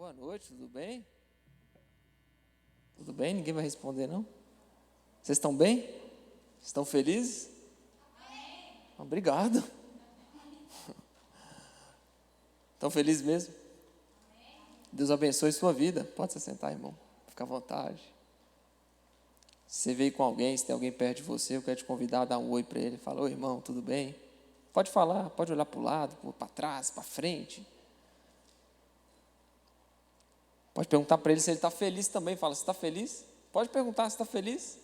Boa noite, tudo bem? Tudo bem? Ninguém vai responder, não? Vocês estão bem? Estão felizes? Obrigado. Estão felizes mesmo? Deus abençoe sua vida. Pode se sentar, irmão. Fica à vontade. Se você veio com alguém, se tem alguém perto de você, eu quero te convidar a dar um oi para ele. Fala, oi, irmão, tudo bem? Pode falar, pode olhar para o lado, para trás, para frente. Pode perguntar para ele se ele está feliz também. Fala, você está feliz? Pode perguntar se está feliz.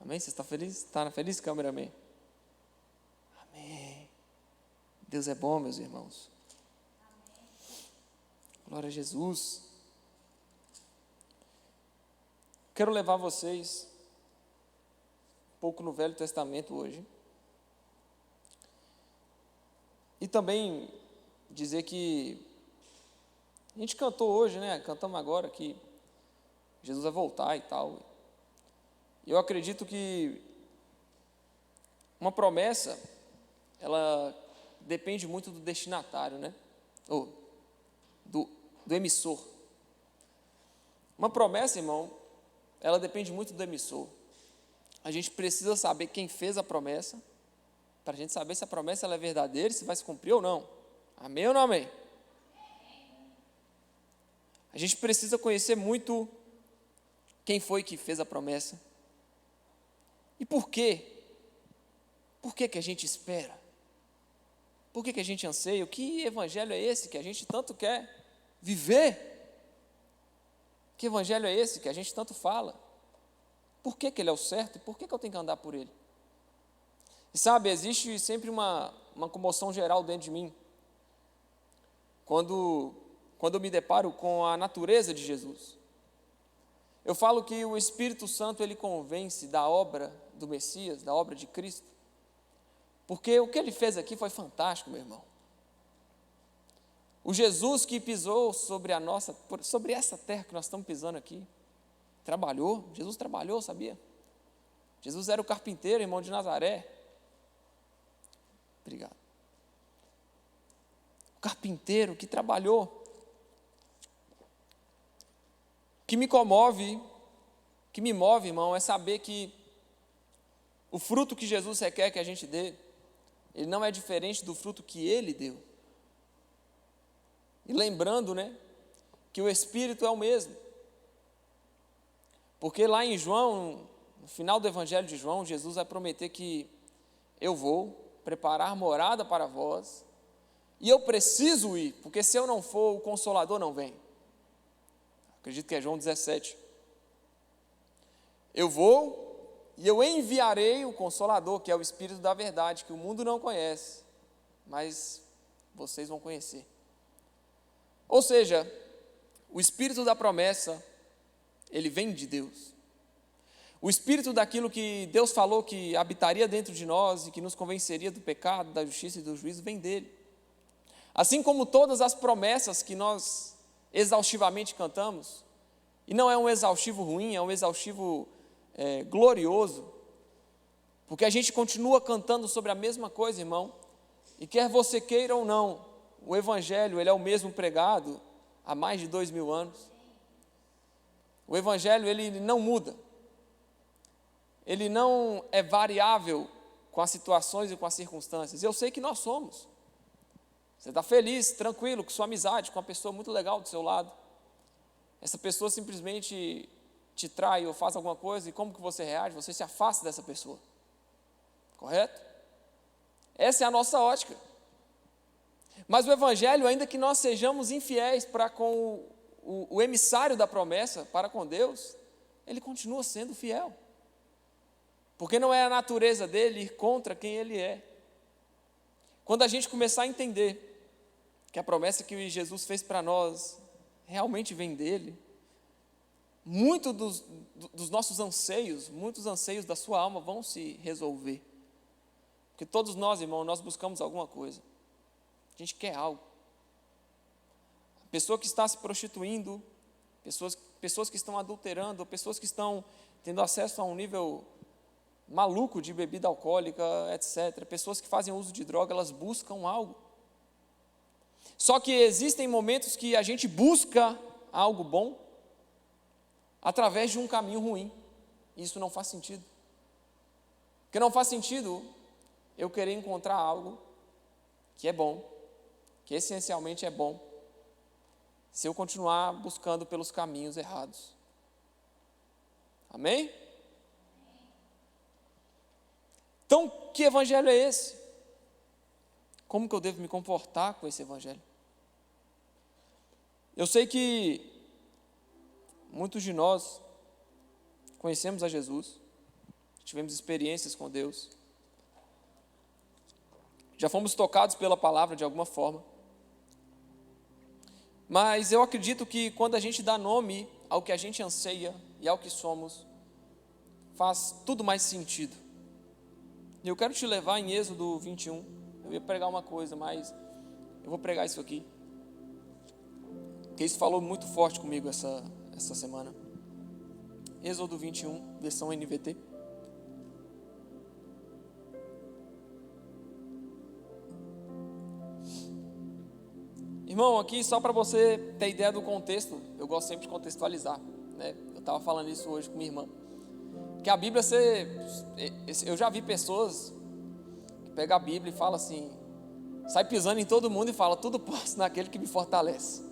Amém? Você está feliz? Está feliz, cameraman? Amém. Deus é bom, meus irmãos. Amém. Glória a Jesus. Quero levar vocês um pouco no Velho Testamento hoje. E também dizer que a gente cantou hoje, né? Cantamos agora que Jesus vai voltar e tal. Eu acredito que uma promessa, ela depende muito do destinatário, né? Ou do emissor. Uma promessa, irmão, ela depende muito do emissor. A gente precisa saber quem fez a promessa, para a gente saber se a promessa ela é verdadeira, se vai se cumprir ou não. Amém ou não amém? A gente precisa conhecer muito quem foi que fez a promessa. E por quê? Por que que a gente espera? Por que que a gente anseia? Que evangelho é esse que a gente tanto quer viver? Que evangelho é esse que a gente tanto fala? Por que que ele é o certo? E por que que eu tenho que andar por ele? E sabe, existe sempre uma comoção geral dentro de mim. Quando eu me deparo com a natureza de Jesus. Eu falo que o Espírito Santo, ele convence da obra do Messias, da obra de Cristo, porque o que ele fez aqui foi fantástico, meu irmão. O Jesus que pisou sobre essa terra que nós estamos pisando aqui, Jesus trabalhou, sabia? Jesus era o carpinteiro, irmão de Nazaré. Obrigado. O carpinteiro que trabalhou. O que me comove, que me move, irmão, é saber que o fruto que Jesus requer que a gente dê, ele não é diferente do fruto que ele deu. E lembrando, né, que o Espírito é o mesmo. Porque lá em João, no final do Evangelho de João, Jesus vai prometer que eu vou preparar morada para vós, e eu preciso ir, porque se eu não for, o Consolador não vem. Acredito que é João 17. Eu vou e eu enviarei o Consolador, que é o Espírito da verdade, que o mundo não conhece, mas vocês vão conhecer. Ou seja, o Espírito da promessa, ele vem de Deus. O Espírito daquilo que Deus falou que habitaria dentro de nós e que nos convenceria do pecado, da justiça e do juízo, vem dele. Assim como todas as promessas que nós exaustivamente cantamos, e não é um exaustivo ruim, é um exaustivo glorioso, porque a gente continua cantando sobre a mesma coisa, irmão, e quer você queira ou não, o Evangelho ele é o mesmo pregado há mais de 2000 anos. O Evangelho ele não muda, ele não é variável com as situações e com as circunstâncias. Eu sei que nós somos. Você está feliz, tranquilo, com sua amizade, com uma pessoa muito legal do seu lado. Essa pessoa simplesmente te trai ou faz alguma coisa, e como que você reage? Você se afasta dessa pessoa. Correto? Essa é a nossa ótica. Mas o Evangelho, ainda que nós sejamos infiéis para com o emissário da promessa, para com Deus, ele continua sendo fiel. Porque não é a natureza dele ir contra quem ele é. Quando a gente começar a entender que a promessa que Jesus fez para nós realmente vem dele, muitos dos nossos anseios, muitos anseios da sua alma vão se resolver. Porque todos nós, irmão, nós buscamos alguma coisa. A gente quer algo. A pessoa que está se prostituindo, pessoas que estão adulterando, pessoas que estão tendo acesso a um nível maluco de bebida alcoólica, etc. Pessoas que fazem uso de droga, elas buscam algo. Só que existem momentos que a gente busca algo bom através de um caminho ruim. Isso não faz sentido. Porque não faz sentido eu querer encontrar algo que é bom, que essencialmente é bom, se eu continuar buscando pelos caminhos errados. Amém? Então, que evangelho é esse? Como que eu devo me comportar com esse evangelho? Eu sei que muitos de nós conhecemos a Jesus, tivemos experiências com Deus, já fomos tocados pela palavra de alguma forma, mas eu acredito que quando a gente dá nome ao que a gente anseia e ao que somos, faz tudo mais sentido. E eu quero te levar em Êxodo 21, eu ia pregar uma coisa, mas eu vou pregar isso aqui, porque isso falou muito forte comigo essa semana. Êxodo 21, versão NVT. Irmão, aqui só para você ter ideia do contexto, eu gosto sempre de contextualizar, né? Eu estava falando isso hoje com minha irmã, que a Bíblia, eu já vi pessoas que pegam a Bíblia e falam assim, sai pisando em todo mundo e fala, tudo posso naquele que me fortalece.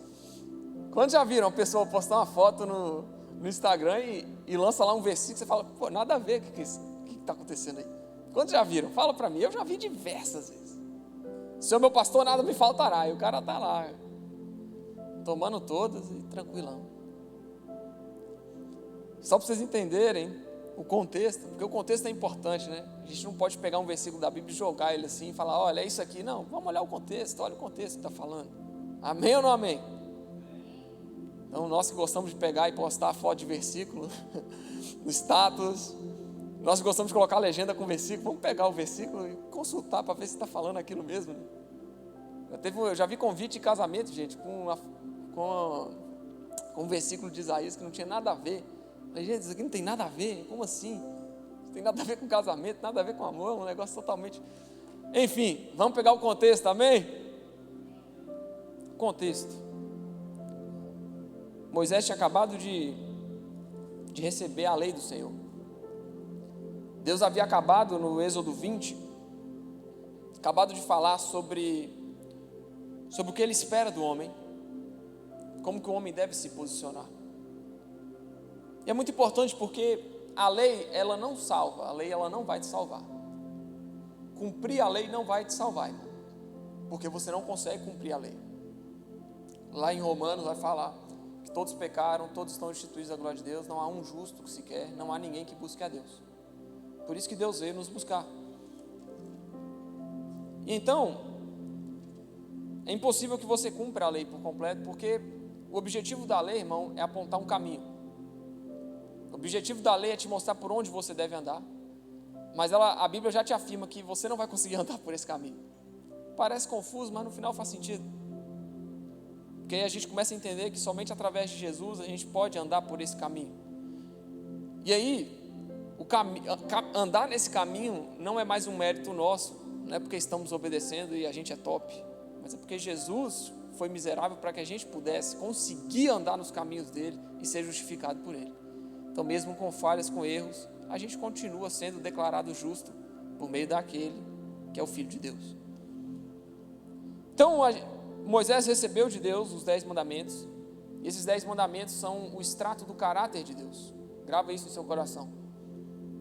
Quando já viram uma pessoa postar uma foto no Instagram e lança lá um versículo, você fala, pô, nada a ver, o que está acontecendo aí? Quando já viram? Fala para mim, eu já vi diversas vezes. Senhor meu pastor, nada me faltará. E o cara está lá, tomando todas e tranquilão. Só para vocês entenderem o contexto, porque o contexto é importante, né? A gente não pode pegar um versículo da Bíblia e jogar ele assim e falar, olha, é isso aqui. Não, vamos olhar o contexto, olha o contexto que está falando. Amém ou não amém? Então, nós que gostamos de pegar e postar a foto de versículo no status, nós gostamos de colocar a legenda com versículo, vamos pegar o versículo e consultar para ver se está falando aquilo mesmo. Né? Eu já vi convite de casamento, gente, com um versículo de Isaías que não tinha nada a ver. Eu falei, gente, isso aqui não tem nada a ver, como assim? Não tem nada a ver com casamento, nada a ver com amor, é um negócio totalmente... Enfim, vamos pegar o contexto, amém? Contexto. Moisés tinha acabado de receber a lei do Senhor. Deus havia acabado no Êxodo 20, acabado de falar sobre o que Ele espera do homem, como que o homem deve se posicionar. E é muito importante porque a lei, ela não salva, a lei ela não vai te salvar. Cumprir a lei não vai te salvar, irmão, porque você não consegue cumprir a lei. Lá em Romanos vai falar que todos pecaram, todos estão destituídos da glória de Deus, não há um justo que sequer, não há ninguém que busque a Deus. Por isso que Deus veio nos buscar. E então, é impossível que você cumpra a lei por completo, porque o objetivo da lei, irmão, é apontar um caminho. O objetivo da lei é te mostrar por onde você deve andar, mas a Bíblia já te afirma que você não vai conseguir andar por esse caminho. Parece confuso, mas no final faz sentido. Porque aí a gente começa a entender que somente através de Jesus a gente pode andar por esse caminho. E aí, andar nesse caminho não é mais um mérito nosso, não é porque estamos obedecendo e a gente é top, mas é porque Jesus foi miserável para que a gente pudesse conseguir andar nos caminhos dele e ser justificado por ele. Então, mesmo com falhas, com erros, a gente continua sendo declarado justo por meio daquele que é o Filho de Deus. Então, Moisés recebeu de Deus os 10 mandamentos, e esses 10 mandamentos são o extrato do caráter de Deus. Grava isso no seu coração.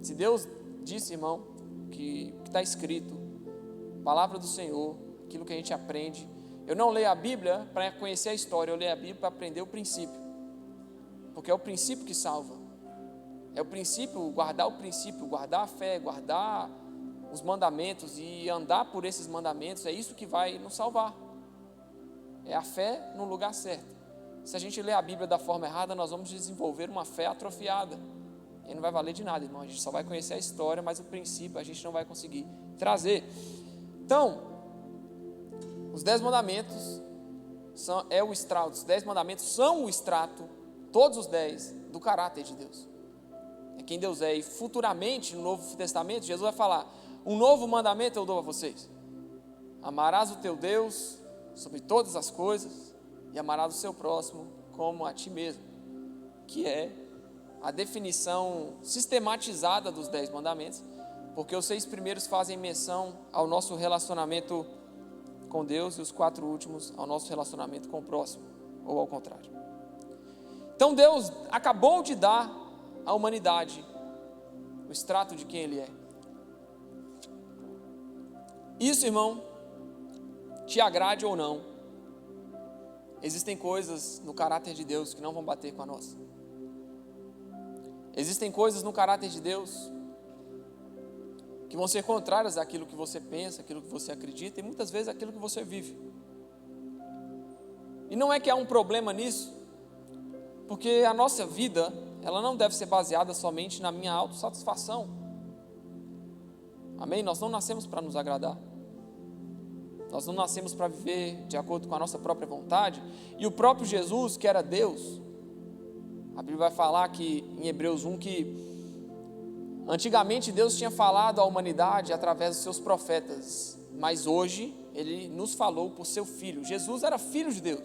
Se Deus disse, irmão, que está escrito, palavra do Senhor, aquilo que a gente aprende, eu não leio a Bíblia para conhecer a história, eu leio a Bíblia para aprender o princípio, porque é o princípio que salva, é o princípio, guardar a fé, guardar os mandamentos e andar por esses mandamentos, é isso que vai nos salvar, é a fé no lugar certo. Se a gente ler a Bíblia da forma errada, nós vamos desenvolver uma fé atrofiada, e não vai valer de nada, irmão. A gente só vai conhecer a história, mas o princípio a gente não vai conseguir trazer. Então, os 10 mandamentos os 10 mandamentos são o extrato, todos os 10, do caráter de Deus. É quem Deus é. E futuramente, no Novo Testamento, Jesus vai falar, um novo mandamento eu dou a vocês. Amarás o teu Deus sobre todas as coisas e amarás o seu próximo como a ti mesmo, que é a definição sistematizada dos 10 mandamentos, porque os 6 primeiros fazem menção ao nosso relacionamento com Deus e os 4 últimos ao nosso relacionamento com o próximo, ou ao contrário. Então Deus acabou de dar à humanidade o extrato de quem Ele é. Isso, irmão, te agrade ou não, existem coisas no caráter de Deus que não vão bater com a nossa. Existem coisas no caráter de Deus que vão ser contrárias àquilo que você pensa, àquilo que você acredita e muitas vezes àquilo que você vive. E não é que há um problema nisso, porque a nossa vida, ela não deve ser baseada somente na minha autossatisfação. Amém? Nós não nascemos para nos agradar. Nós não nascemos para viver de acordo com a nossa própria vontade. E o próprio Jesus, que era Deus, a Bíblia vai falar que, em Hebreus 1, que antigamente Deus tinha falado à humanidade através dos seus profetas, mas hoje Ele nos falou por seu Filho. Jesus era Filho de Deus.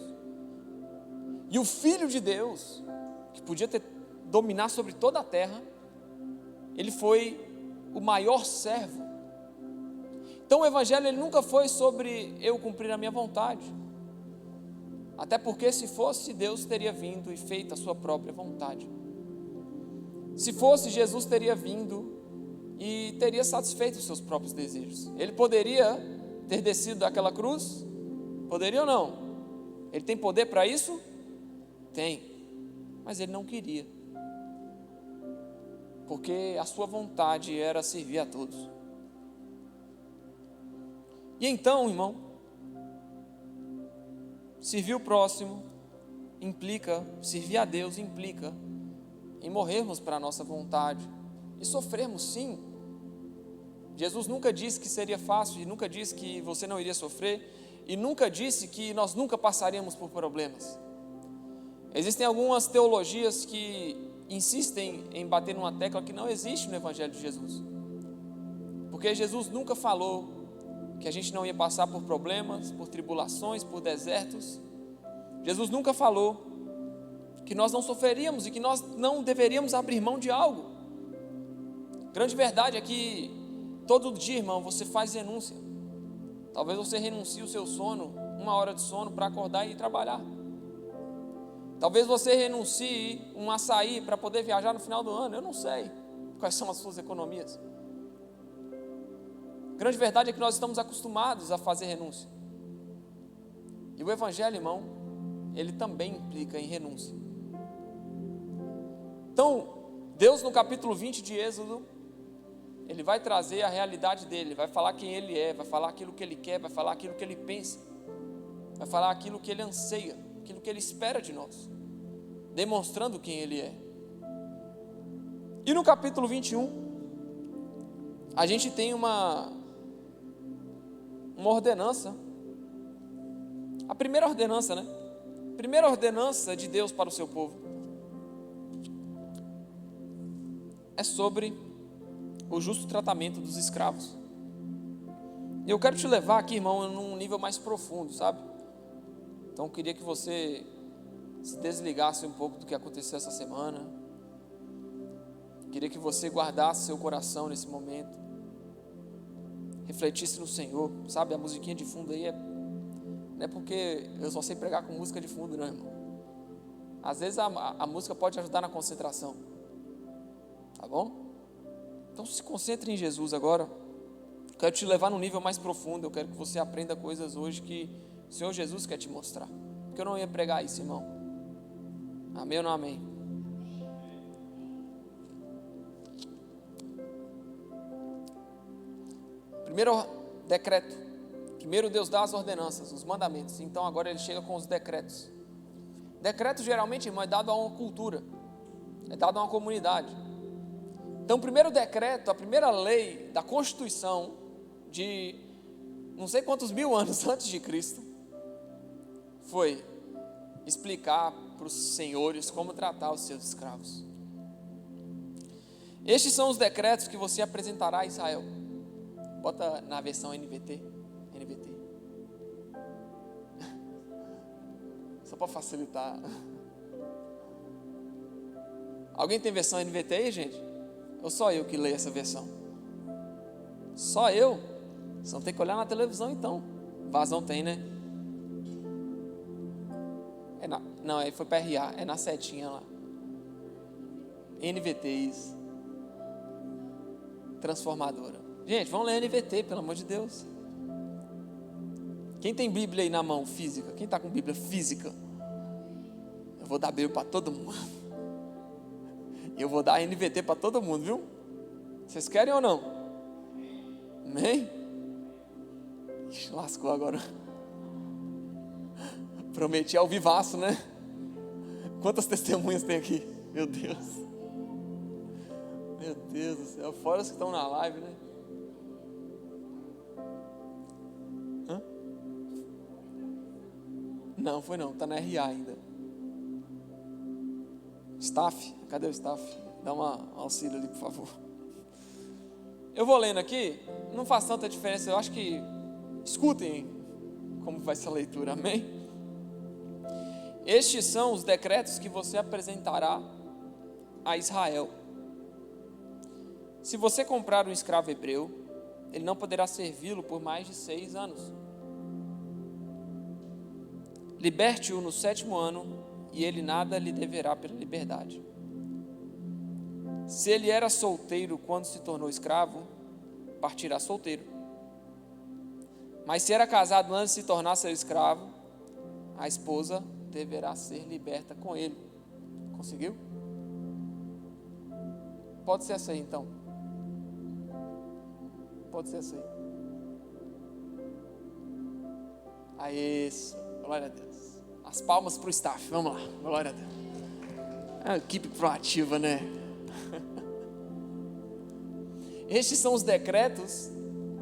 E o Filho de Deus, que podia dominar sobre toda a terra, Ele foi o maior servo. Então o Evangelho ele nunca foi sobre eu cumprir a minha vontade. Até porque se fosse, Deus teria vindo e feito a sua própria vontade. Se fosse, Jesus teria vindo e teria satisfeito os seus próprios desejos. Ele poderia ter descido daquela cruz? Poderia ou não? Ele tem poder para isso? Tem. Mas ele não queria. Porque a sua vontade era servir a todos. E então, irmão, servir o próximo implica, servir a Deus implica em morrermos para a nossa vontade e sofrermos sim. Jesus nunca disse que seria fácil, e nunca disse que você não iria sofrer, e nunca disse que nós nunca passaríamos por problemas. Existem algumas teologias que insistem em bater numa tecla que não existe no Evangelho de Jesus, porque Jesus nunca falou que a gente não ia passar por problemas, por tribulações, por desertos. Jesus nunca falou que nós não sofreríamos e que nós não deveríamos abrir mão de algo. Grande verdade é que todo dia, irmão, você faz renúncia. Talvez você renuncie o seu sono, 1 hora de sono para acordar e ir trabalhar. Talvez você renuncie um açaí para poder viajar no final do ano. Eu não sei quais são as suas economias. Grande verdade é que nós estamos acostumados a fazer renúncia. E o Evangelho, irmão, ele também implica em renúncia. Então, Deus no capítulo 20 de Êxodo, Ele vai trazer a realidade dele, vai falar quem Ele é, vai falar aquilo que Ele quer, vai falar aquilo que Ele pensa, vai falar aquilo que Ele anseia, aquilo que Ele espera de nós, demonstrando quem Ele é. E no capítulo 21, a gente tem uma ordenança, a primeira ordenança, né? Primeira ordenança de Deus para o seu povo é sobre o justo tratamento dos escravos. E eu quero te levar aqui, irmão, num nível mais profundo, sabe? Então eu queria que você se desligasse um pouco do que aconteceu essa semana. Queria que você guardasse seu coração nesse momento, refletisse no Senhor, sabe? A musiquinha de fundo aí não é porque eu só sei pregar com música de fundo, não, irmão. Às vezes a música pode ajudar na concentração, tá bom? Então se concentre em Jesus agora. Eu quero te levar num nível mais profundo. Eu quero que você aprenda coisas hoje que o Senhor Jesus quer te mostrar, porque eu não ia pregar isso, irmão. Amém ou não amém? Primeiro decreto. Primeiro Deus dá as ordenanças, os mandamentos. Então agora Ele chega com os decretos. Decreto geralmente, irmão, é dado a uma cultura, é dado a uma comunidade. Então o primeiro decreto, a primeira lei da Constituição de não sei quantos mil anos antes de Cristo, foi explicar para os senhores como tratar os seus escravos. Estes são os decretos que você apresentará a Israel. Bota na versão NVT. Só para facilitar. Alguém tem versão NVT aí, gente? Ou só eu que leio essa versão? Só eu? Você não tem que olhar na televisão então. Vazão tem, né? Não, aí foi para RA, é na setinha lá. NVT, isso. Transformadora. Gente, vamos ler NVT, pelo amor de Deus. Quem tem Bíblia aí na mão, física? Quem está com Bíblia física? Eu vou dar Bíblia para todo mundo. Eu vou dar NVT para todo mundo, viu? Vocês querem ou não? Amém? Ixi, lascou agora. Prometi ao vivaço, né? Quantas testemunhas tem aqui? Meu Deus. Meu Deus do céu. Fora os que estão na live, né? Hã? Não, foi não. Está na RA ainda. Staff. Cadê o staff? Dá um auxílio ali, por favor. Eu vou lendo aqui. Não faz tanta diferença. Eu acho que... Escutem como vai essa leitura. Amém? Estes são os decretos que você apresentará a Israel. Se você comprar um escravo hebreu, ele não poderá servi-lo por mais de 6 anos. Liberte-o no 7º ano, e ele nada lhe deverá pela liberdade. Se ele era solteiro quando se tornou escravo, partirá solteiro. Mas se era casado antes de se tornar seu escravo, a esposa deverá ser liberta com ele. Conseguiu? Pode ser essa aí então. Pode ser essa aí. Aí, isso. Glória a Deus. As palmas para o staff. Vamos lá. Glória a Deus. É uma equipe proativa, né? Estes são os decretos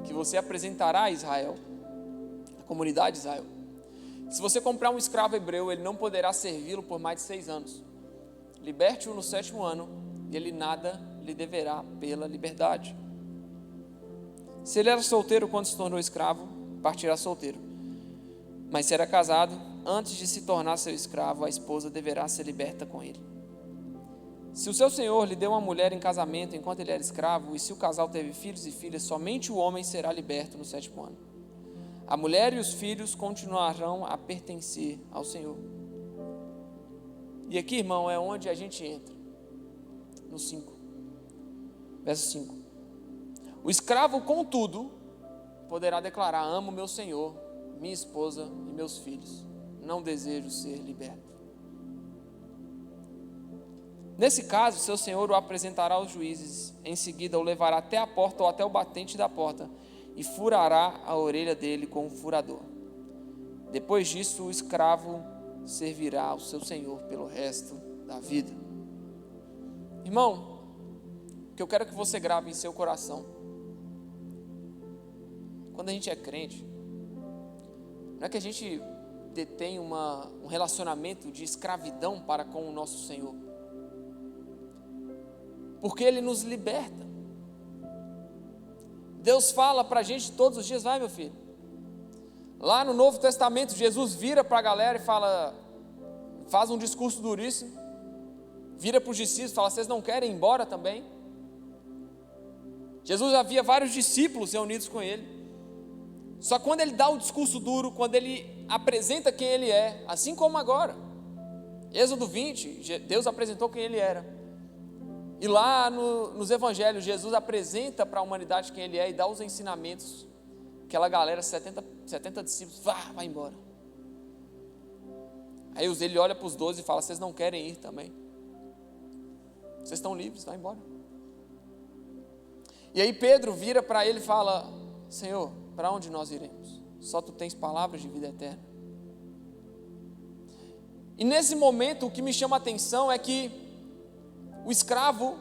que você apresentará a Israel, a comunidade de Israel. Se você comprar um escravo hebreu, ele não poderá servi-lo por mais de 6 anos. Liberte-o no 7º ano, e ele nada lhe deverá pela liberdade. Se ele era solteiro quando se tornou escravo, partirá solteiro. Mas se era casado, antes de se tornar seu escravo, a esposa deverá ser liberta com ele. Se o seu senhor lhe deu uma mulher em casamento enquanto ele era escravo, e se o casal teve filhos e filhas, somente o homem será liberto no 7º ano. A mulher e os filhos continuarão a pertencer ao Senhor. E aqui, irmão, é onde a gente entra. No 5. Verso 5. O escravo, contudo, poderá declarar: amo meu Senhor, minha esposa e meus filhos. Não desejo ser liberto. Nesse caso, seu senhor o apresentará aos juízes. Em seguida, o levará até a porta ou até o batente da porta e furará a orelha dele com um furador. Depois disso, o escravo servirá ao seu senhor pelo resto da vida. Irmão, o que eu quero que você grave em seu coração: quando a gente é crente, não é que a gente detém um relacionamento de escravidão para com o nosso Senhor, porque Ele nos liberta. Deus fala para a gente todos os dias: vai, meu filho. Lá no Novo Testamento, Jesus vira para a galera e fala, faz um discurso duríssimo, vira para os discípulos e fala: vocês não querem ir embora também? Jesus havia vários discípulos reunidos com Ele, só que quando Ele dá o discurso duro, quando Ele apresenta quem Ele é, assim como agora, Êxodo 20, Deus apresentou quem Ele era. E lá nos evangelhos, Jesus apresenta para a humanidade quem Ele é e dá os ensinamentos. Aquela galera, 70 discípulos, vai embora. Aí ele olha para os 12 e fala: vocês não querem ir também? Vocês estão livres, vai embora. E aí Pedro vira para ele e fala: Senhor, para onde nós iremos? Só tu tens palavras de vida eterna. E nesse momento, o que me chama a atenção é que o escravo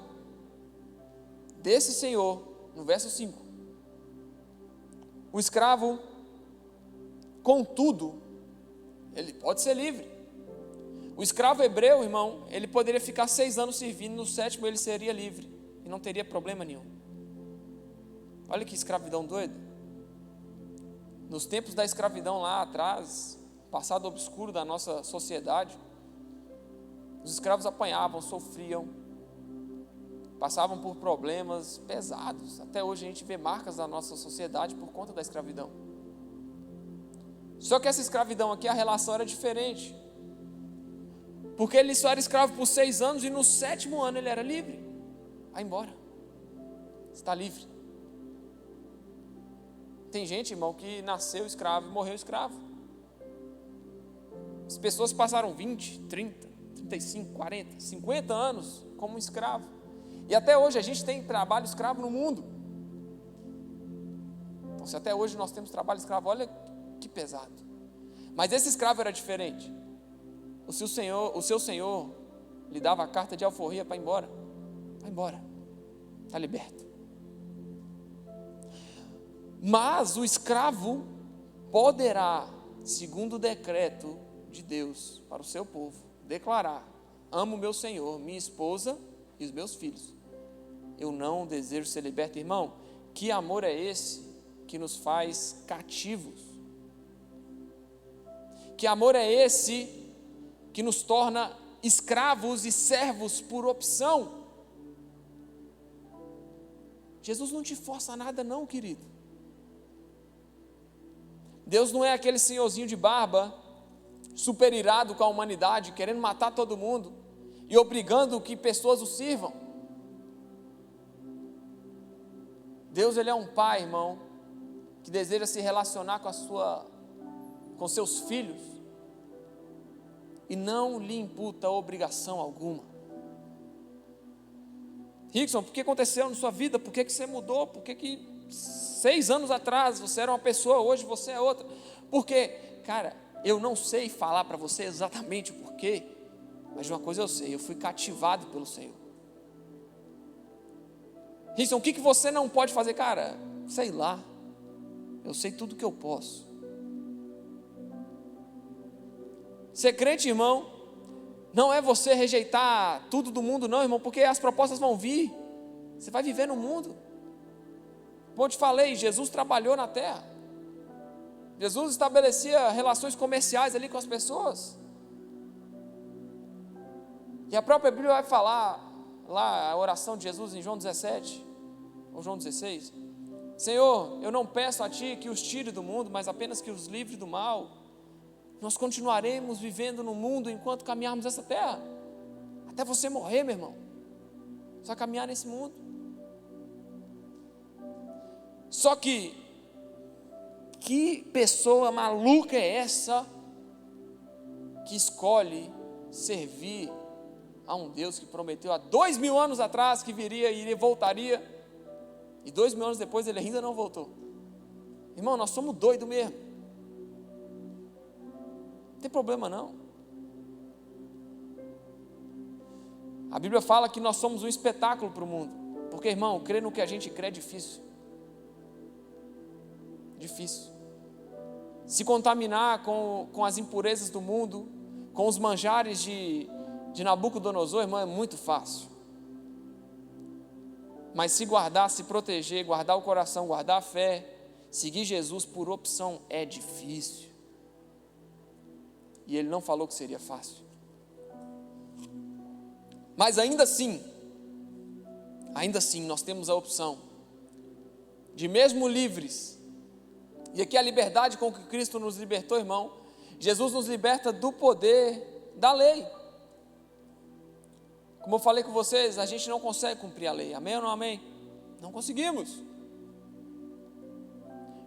desse Senhor, no verso 5, o escravo, contudo, ele pode ser livre. O escravo hebreu, irmão, ele poderia ficar 6 anos servindo, no 7º ele seria livre, e não teria problema nenhum. Olha que escravidão doida. Nos tempos da escravidão lá atrás, passado obscuro da nossa sociedade, os escravos apanhavam, sofriam, passavam por problemas pesados. Até hoje a gente vê marcas da nossa sociedade por conta da escravidão. Só que essa escravidão aqui, a relação era diferente. Porque ele só era escravo por 6 anos e no 7º ano ele era livre. Vai embora. Está livre. Tem gente, irmão, que nasceu escravo e morreu escravo. As pessoas passaram 20, 30, 35, 40, 50 anos como escravo. E até hoje a gente tem trabalho escravo no mundo. Então, se até hoje nós temos trabalho escravo, olha que pesado. Mas esse escravo era diferente. O seu senhor lhe dava a carta de alforria para ir embora. Vai embora. Está liberto. Mas o escravo poderá, segundo o decreto de Deus para o seu povo, declarar: amo meu senhor, minha esposa e os meus filhos. Eu não desejo ser liberto. Irmão, que amor é esse que nos faz cativos? Que amor é esse que nos torna escravos e servos por opção? Jesus não te força a nada não, querido. Deus não é aquele senhorzinho de barba, super irado com a humanidade, querendo matar todo mundo e obrigando que pessoas o sirvam. Deus, ele é um pai, irmão, que deseja se relacionar com seus filhos e não lhe imputa obrigação alguma. Rickson, por que aconteceu na sua vida? Por que você mudou? Por que 6 anos atrás você era uma pessoa, hoje você é outra? Porque, cara, eu não sei falar para você exatamente o porquê, mas de uma coisa eu sei: eu fui cativado pelo Senhor. Rickson, o que você não pode fazer? Cara, sei lá, eu sei tudo que eu posso. Ser crente, irmão, não é você rejeitar tudo do mundo, não, irmão, porque as propostas vão vir. Você vai viver no mundo. Como eu te falei, Jesus trabalhou na terra. Jesus estabelecia relações comerciais ali com as pessoas. E a própria Bíblia vai falar, lá a oração de Jesus em João 17, ou João 16. Senhor, eu não peço a Ti que os tire do mundo, mas apenas que os livre do mal. Nós continuaremos vivendo no mundo enquanto caminharmos essa terra. Até você morrer, meu irmão. Só caminhar nesse mundo. Só que pessoa maluca é essa que escolhe servir a um Deus que prometeu há 2000 anos atrás que viria e voltaria, e 2000 anos depois ele ainda não voltou? Irmão, nós somos doidos mesmo. Não tem problema não. A Bíblia fala que nós somos um espetáculo para o mundo. Porque, irmão, crer no que a gente crê é difícil. Difícil. Se contaminar com as impurezas do mundo, com os manjares de Nabucodonosor, irmão, é muito fácil. Mas se guardar, se proteger, guardar o coração, guardar a fé, seguir Jesus por opção é difícil. E ele não falou que seria fácil. Mas ainda assim nós temos a opção de, mesmo livres, e aqui a liberdade com que Cristo nos libertou, irmão, Jesus nos liberta do poder da lei. Como eu falei com vocês, a gente não consegue cumprir a lei, amém ou não amém? Não conseguimos.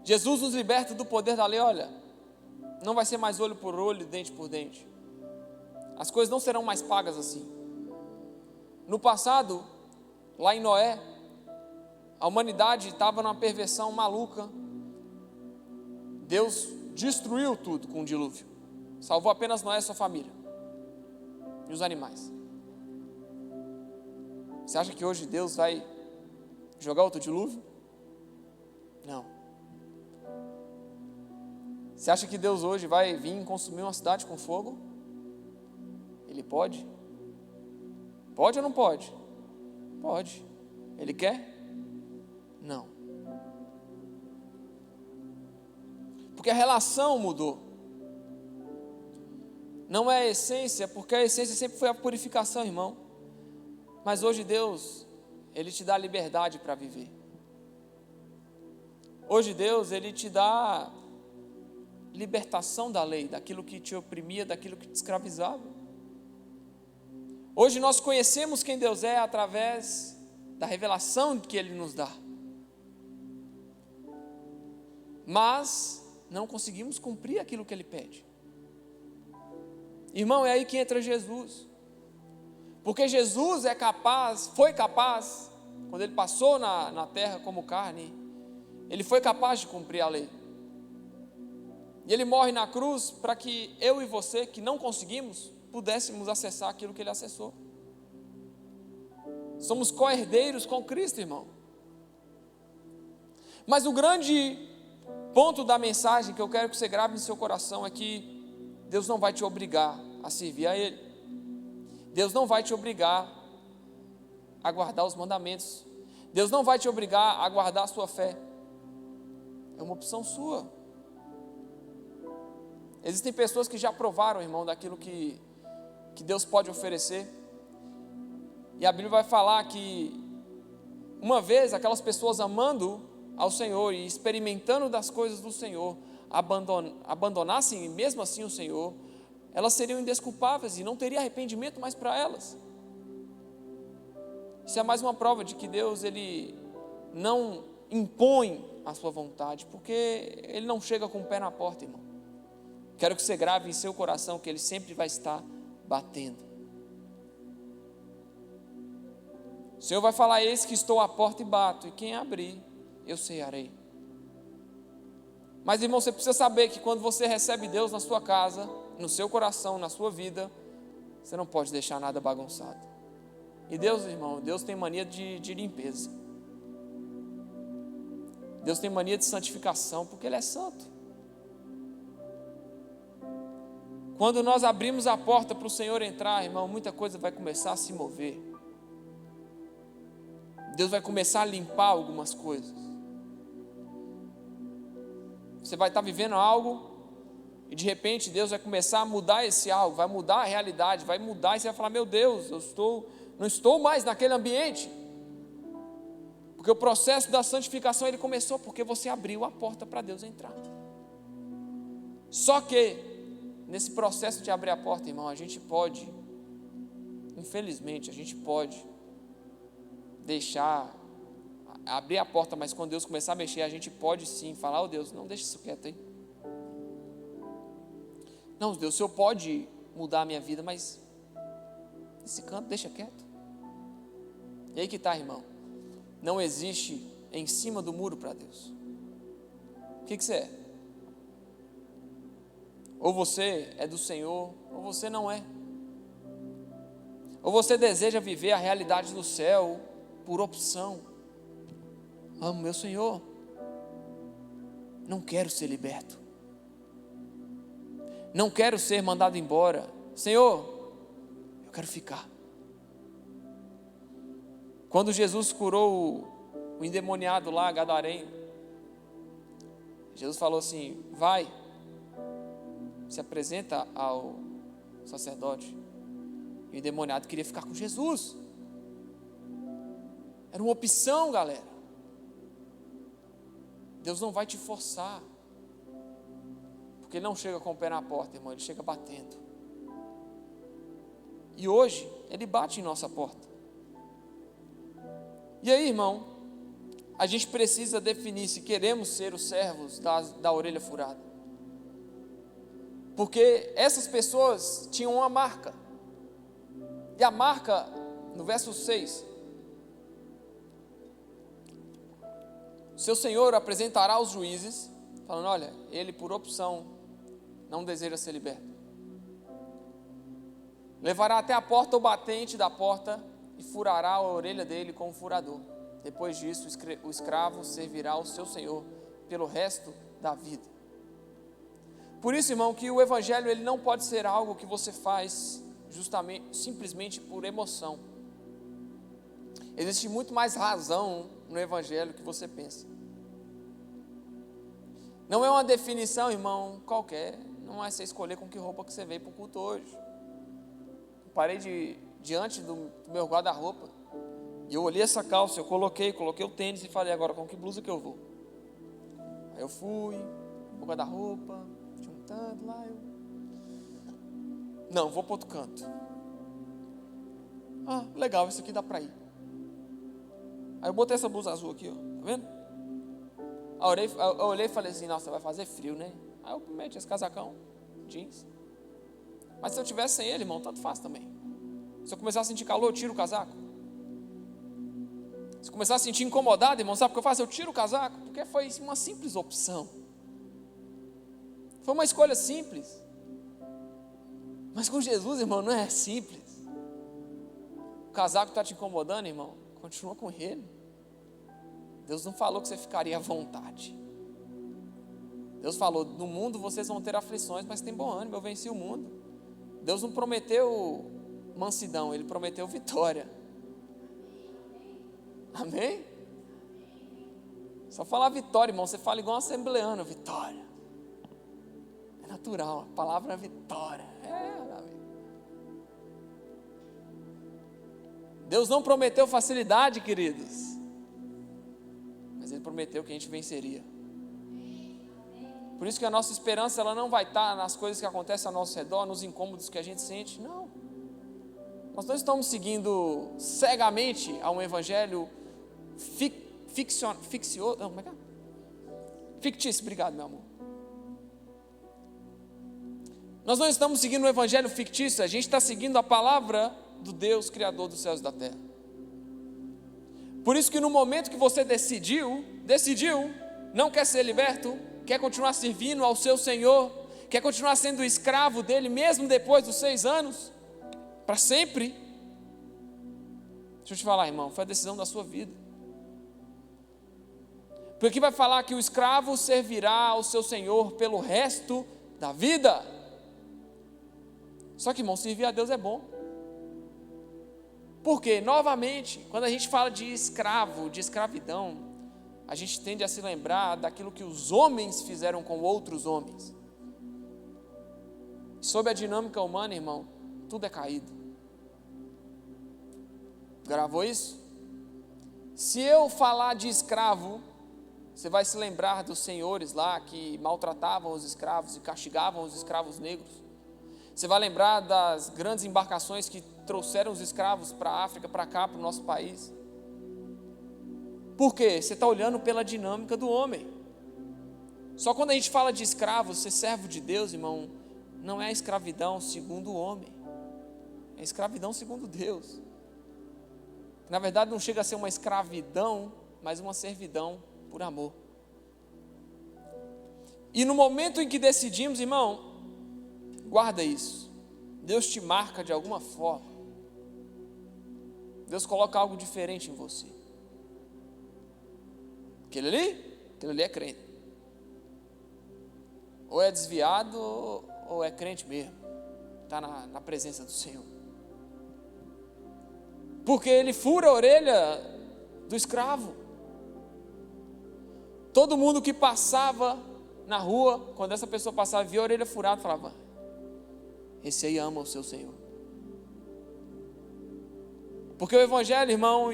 Jesus nos liberta do poder da lei. Olha, não vai ser mais olho por olho, dente por dente. As coisas não serão mais pagas assim. No passado, lá em Noé, a humanidade estava numa perversão maluca. Deus destruiu tudo com o dilúvio. Salvou apenas Noé e sua família. E os animais. Você acha que hoje Deus vai jogar outro dilúvio? Não. Você acha que Deus hoje vai vir consumir uma cidade com fogo? Ele pode? Pode ou não pode? Pode. Ele quer? Não. Porque a relação mudou. não é a essência, porque a essência sempre foi a purificação, irmão. Mas hoje Deus, Ele te dá liberdade para viver. Hoje Deus, Ele te dá libertação da lei, daquilo que te oprimia, daquilo que te escravizava. Hoje nós conhecemos quem Deus é através da revelação que Ele nos dá. Mas não conseguimos cumprir aquilo que Ele pede. Irmão, é aí que entra Jesus. Porque Jesus foi capaz, quando Ele passou na terra como carne, Ele foi capaz de cumprir a lei. E Ele morre na cruz para que eu e você, que não conseguimos, pudéssemos acessar aquilo que Ele acessou. Somos co-herdeiros com Cristo, irmão. Mas o grande ponto da mensagem que eu quero que você grave no seu coração é que Deus não vai te obrigar a servir a Ele. Deus não vai te obrigar a guardar os mandamentos. Deus não vai te obrigar a guardar a sua fé. É uma opção sua. Existem pessoas que já provaram, irmão, daquilo que Deus pode oferecer. E a Bíblia vai falar que uma vez aquelas pessoas amando ao Senhor e experimentando das coisas do Senhor, abandonassem mesmo assim o Senhor, elas seriam indesculpáveis e não teria arrependimento mais para elas. Isso é mais uma prova de que Deus, Ele não impõe a sua vontade, porque Ele não chega com o pé na porta, irmão. Quero que você grave em seu coração que Ele sempre vai estar batendo. O Senhor vai falar: eis que estou à porta e bato, e quem abrir, eu cearei. Mas, irmão, você precisa saber que quando você recebe Deus na sua casa, no seu coração, na sua vida, você não pode deixar nada bagunçado. E Deus, irmão, Deus tem mania de limpeza. Deus tem mania de santificação, porque Ele é santo. Quando nós abrimos a porta para o Senhor entrar, irmão, muita coisa vai começar a se mover. Deus vai começar a limpar algumas coisas. Você vai estar vivendo algo e de repente Deus vai começar a mudar esse algo, vai mudar a realidade, vai mudar e você vai falar: meu Deus, não estou mais naquele ambiente. Porque o processo da santificação ele começou porque você abriu a porta para Deus entrar. Só que nesse processo de abrir a porta, irmão, a gente pode, infelizmente, a gente pode deixar, abrir a porta, mas quando Deus começar a mexer, a gente pode sim falar: oh Deus, não deixa isso quieto aí. Não, Deus, o Senhor pode mudar a minha vida, mas esse canto deixa quieto. E aí que está, irmão, não existe em cima do muro para Deus. O que você é? Ou você é do Senhor, ou você não é. Ou você deseja viver a realidade do céu por opção. Amo meu Senhor, não quero ser liberto, não quero ser mandado embora. Senhor, eu quero ficar. Quando Jesus curou o endemoniado lá, gadareno, Jesus falou assim: vai, se apresenta ao sacerdote. E o endemoniado queria ficar com Jesus. Era uma opção, galera. Deus não vai te forçar, porque Ele não chega com o pé na porta, irmão, Ele chega batendo. E hoje Ele bate em nossa porta. E aí, irmão, a gente precisa definir se queremos ser os servos da orelha furada. Porque essas pessoas tinham uma marca. E a marca, no verso 6, seu Senhor apresentará aos juízes, falando: olha, ele por opção não deseja ser liberto. Levará até a porta o batente da porta e furará a orelha dele com um furador. Depois disso, o escravo servirá ao seu Senhor pelo resto da vida. Por isso, irmão, que o evangelho ele não pode ser algo que você faz simplesmente por emoção. Existe muito mais razão no evangelho que você pensa. Não é uma definição, irmão, qualquer. não é você escolher com que roupa que você veio para o culto hoje. Eu parei diante do meu guarda-roupa, e eu olhei essa calça, eu coloquei o tênis e falei, agora com que blusa que eu vou? Aí eu fui, no guarda-roupa, juntando lá, não, vou para outro canto. Ah, legal, esse aqui dá para ir. Aí eu botei essa blusa azul aqui, ó, tá vendo? Aí eu olhei e falei assim, nossa, vai fazer frio, né? Aí eu meti esse casacão, jeans. Mas se eu tivesse sem ele, irmão, tanto faz também. Se eu começar a sentir calor, eu tiro o casaco. Se eu começar a sentir incomodado, irmão, sabe o que eu faço? Eu tiro o casaco, porque foi uma simples opção. Foi uma escolha simples. Mas com Jesus, irmão, não é simples. O casaco está te incomodando, irmão? Continua com ele. Deus não falou que você ficaria à vontade. Deus falou, no mundo vocês vão ter aflições, mas tem bom ânimo, eu venci o mundo. Deus não prometeu mansidão, Ele prometeu vitória. Amém? Só falar vitória, irmão, você fala igual um assembleano, vitória. É natural, a palavra é vitória. Amém. Deus não prometeu facilidade, queridos, mas Ele prometeu que a gente venceria. Por isso que a nossa esperança, ela não vai estar nas coisas que acontecem ao nosso redor, nos incômodos que a gente sente, não. Nós não estamos seguindo cegamente a um evangelho fictício, obrigado, meu amor. Nós não estamos seguindo um evangelho fictício, a gente está seguindo a palavra do Deus Criador dos céus e da terra. Por isso que no momento que você decidiu, não quer ser liberto, quer continuar servindo ao seu Senhor, quer continuar sendo escravo dele, mesmo depois dos 6 anos, para sempre. Deixa eu te falar, irmão, foi a decisão da sua vida. Porque aqui vai falar que o escravo servirá ao seu Senhor pelo resto da vida. Só que, irmão, servir a Deus é bom. Porque, novamente, quando a gente fala de escravo, de escravidão, a gente tende a se lembrar daquilo que os homens fizeram com outros homens. Sob a dinâmica humana, irmão, tudo é caído. Gravou isso? Se eu falar de escravo, você vai se lembrar dos senhores lá que maltratavam os escravos e castigavam os escravos negros. Você vai lembrar das grandes embarcações que trouxeram os escravos para a África, para cá, para o nosso país. Por quê? Você está olhando pela dinâmica do homem. Só quando a gente fala de escravo, ser servo de Deus, irmão, não é escravidão segundo o homem, é escravidão segundo Deus. Na verdade não chega a ser uma escravidão, mas uma servidão por amor. E no momento em que decidimos, irmão, guarda isso, Deus te marca de alguma forma, Deus coloca algo diferente em você. Aquele ali é crente. Ou é desviado ou é crente mesmo, está na presença do Senhor. Porque ele fura a orelha do escravo. Todo mundo que passava na rua, quando essa pessoa passava e via a orelha furada, falava, esse aí ama o seu Senhor. Porque o evangelho, irmão,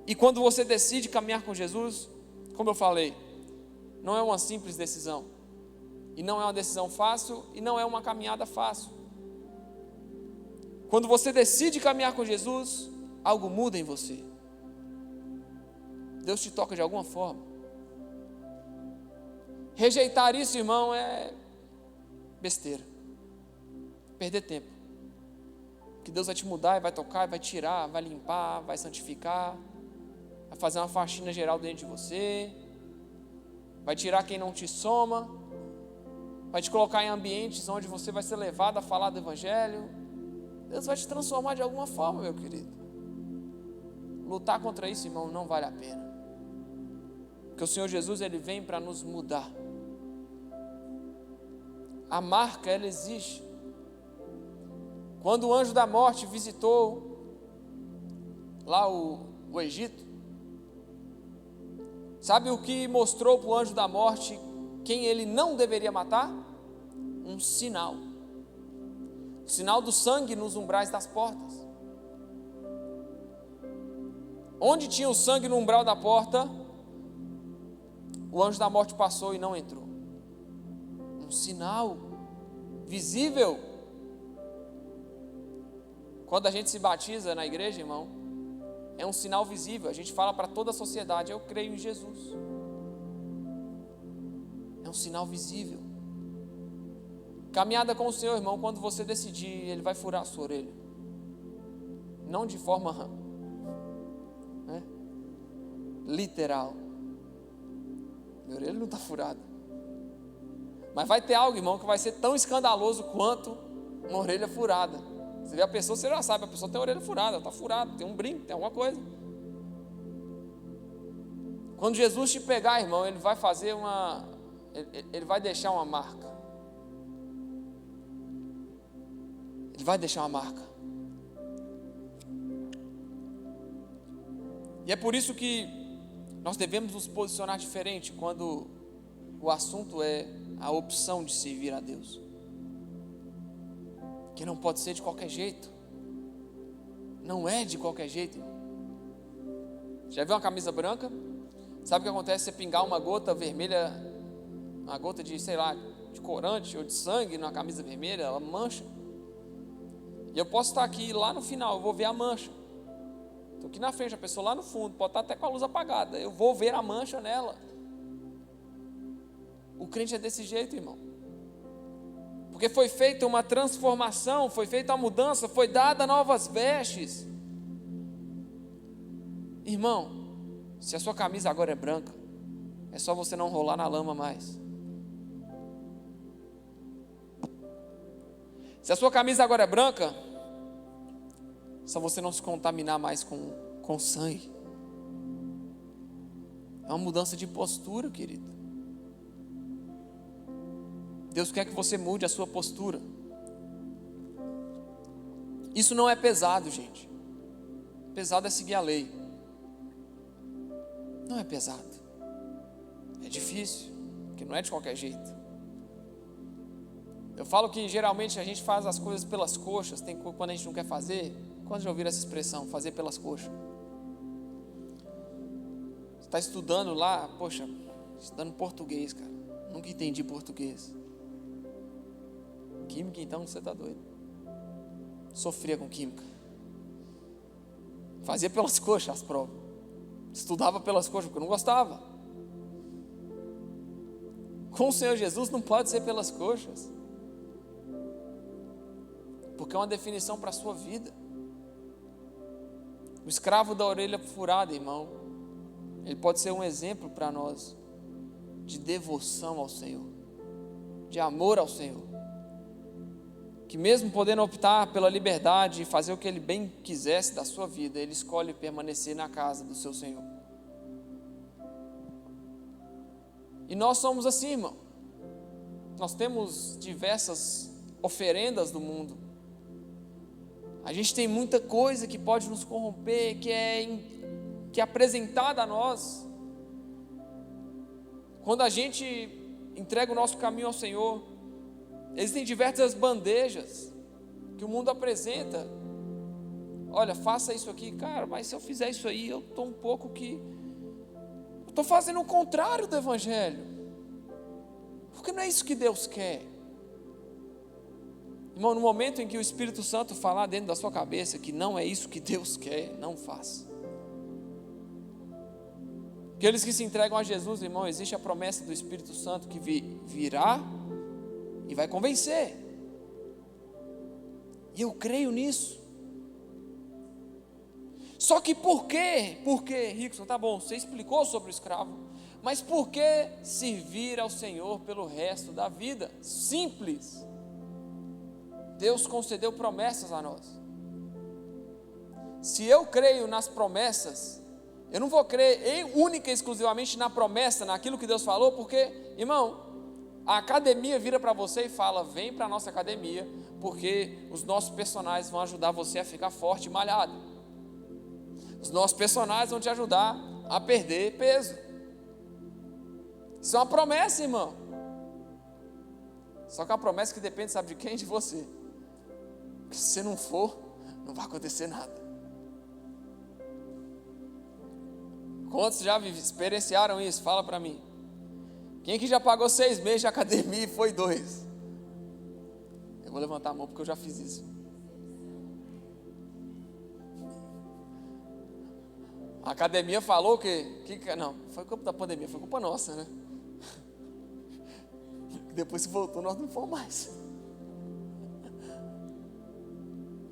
e quando você decide caminhar com Jesus, como eu falei, não é uma simples decisão, e não é uma decisão fácil, e não é uma caminhada fácil. Quando você decide caminhar com Jesus, algo muda em você. Deus te toca de alguma forma. Rejeitar isso, irmão, é besteira, perder tempo. Que Deus vai te mudar, e vai tocar, e vai tirar, vai limpar, vai santificar, vai fazer uma faxina geral dentro de você, vai tirar quem não te soma, vai te colocar em ambientes onde você vai ser levado a falar do evangelho. Deus vai te transformar de alguma forma, meu querido. Lutar contra isso, irmão, não vale a pena. Porque o Senhor Jesus, Ele vem para nos mudar. A marca, ela existe. Quando o anjo da morte visitou lá o Egito, sabe o que mostrou para o anjo da morte quem ele não deveria matar? um sinal. O sinal do sangue nos umbrais das portas. Onde tinha o sangue no umbral da porta, o anjo da morte passou e não entrou. Um sinal visível. Quando a gente se batiza na igreja, irmão, é um sinal visível. A gente fala para toda a sociedade: eu creio em Jesus. É um sinal visível. Caminhada com o Senhor, irmão, quando você decidir, Ele vai furar a sua orelha. Não de forma literal. Minha orelha não está furada. Mas vai ter algo, irmão, que vai ser tão escandaloso quanto uma orelha furada. Você vê a pessoa, você já sabe, a pessoa tem a orelha furada, está furada, tem um brinco, tem alguma coisa. Quando Jesus te pegar, irmão, Ele vai fazer Ele vai deixar uma marca. Ele vai deixar uma marca. E é por isso que nós devemos nos posicionar diferente quando o assunto é a opção de servir a Deus. Que não pode ser de qualquer jeito. Não é de qualquer jeito, irmão. Já viu uma camisa branca? Sabe o que acontece se você pingar uma gota vermelha, uma gota de, sei lá, de corante ou de sangue numa camisa vermelha, ela mancha. E eu posso estar aqui lá no final, eu vou ver a mancha. Estou aqui na frente, a pessoa lá no fundo, pode estar até com a luz apagada, eu vou ver a mancha nela. O crente é desse jeito, irmão. Porque foi feita uma transformação, foi feita uma mudança, foi dada novas vestes. Irmão, se a sua camisa agora é branca, é só você não rolar na lama mais. Se a sua camisa agora é branca, é só você não se contaminar mais com sangue. É uma mudança de postura, querido. Deus quer que você mude a sua postura. Isso não é pesado, gente. Pesado é seguir a lei. Não é pesado. É difícil, porque não é de qualquer jeito. Eu falo que geralmente a gente faz as coisas pelas coxas. Tem quando a gente não quer fazer. Quando já ouviram essa expressão, fazer pelas coxas? Você está estudando lá, poxa, estudando português, cara. Nunca entendi português. Química, então, você está doido. Sofria com química. Fazia pelas coxas as provas. Estudava pelas coxas, porque eu não gostava. Com o Senhor Jesus não pode ser pelas coxas. Porque é uma definição para a sua vida. O escravo da orelha furada, irmão, ele pode ser um exemplo para nós de devoção ao Senhor, de amor ao Senhor, que mesmo podendo optar pela liberdade e fazer o que ele bem quisesse da sua vida, ele escolhe permanecer na casa do seu Senhor. E nós somos assim, irmão. Nós temos diversas oferendas do mundo. A gente tem muita coisa que pode nos corromper, que é apresentada a nós. Quando a gente entrega o nosso caminho ao Senhor, existem diversas bandejas que o mundo apresenta. Olha, faça isso aqui, cara, mas se eu fizer isso aí, eu estou estou fazendo o contrário do Evangelho. Porque não é isso que Deus quer. Irmão, no momento em que o Espírito Santo falar dentro da sua cabeça que não é isso que Deus quer, não faça. Aqueles que se entregam a Jesus, irmão, existe a promessa do Espírito Santo que virá e vai convencer. E eu creio nisso. Só que por quê? Porque, Rickson, tá bom, você explicou sobre o escravo, mas por que servir ao Senhor pelo resto da vida? Simples. Deus concedeu promessas a nós. Se eu creio nas promessas, eu não vou crer única e exclusivamente na promessa, naquilo que Deus falou, porque, irmão, a academia vira para você e fala: vem para a nossa academia, porque os nossos personagens vão ajudar você a ficar forte e malhado. Os nossos personagens vão te ajudar a perder peso. Isso é uma promessa, irmão. Só que é uma promessa que depende, sabe de quem? De você. Porque se você não for, não vai acontecer nada. Quantos já experienciaram isso? Fala para mim. Quem que já pagou 6 meses de academia e foi 2? Eu vou levantar a mão porque eu já fiz isso. A academia falou que não, foi culpa da pandemia, foi culpa nossa, né? Depois que voltou, nós não fomos mais.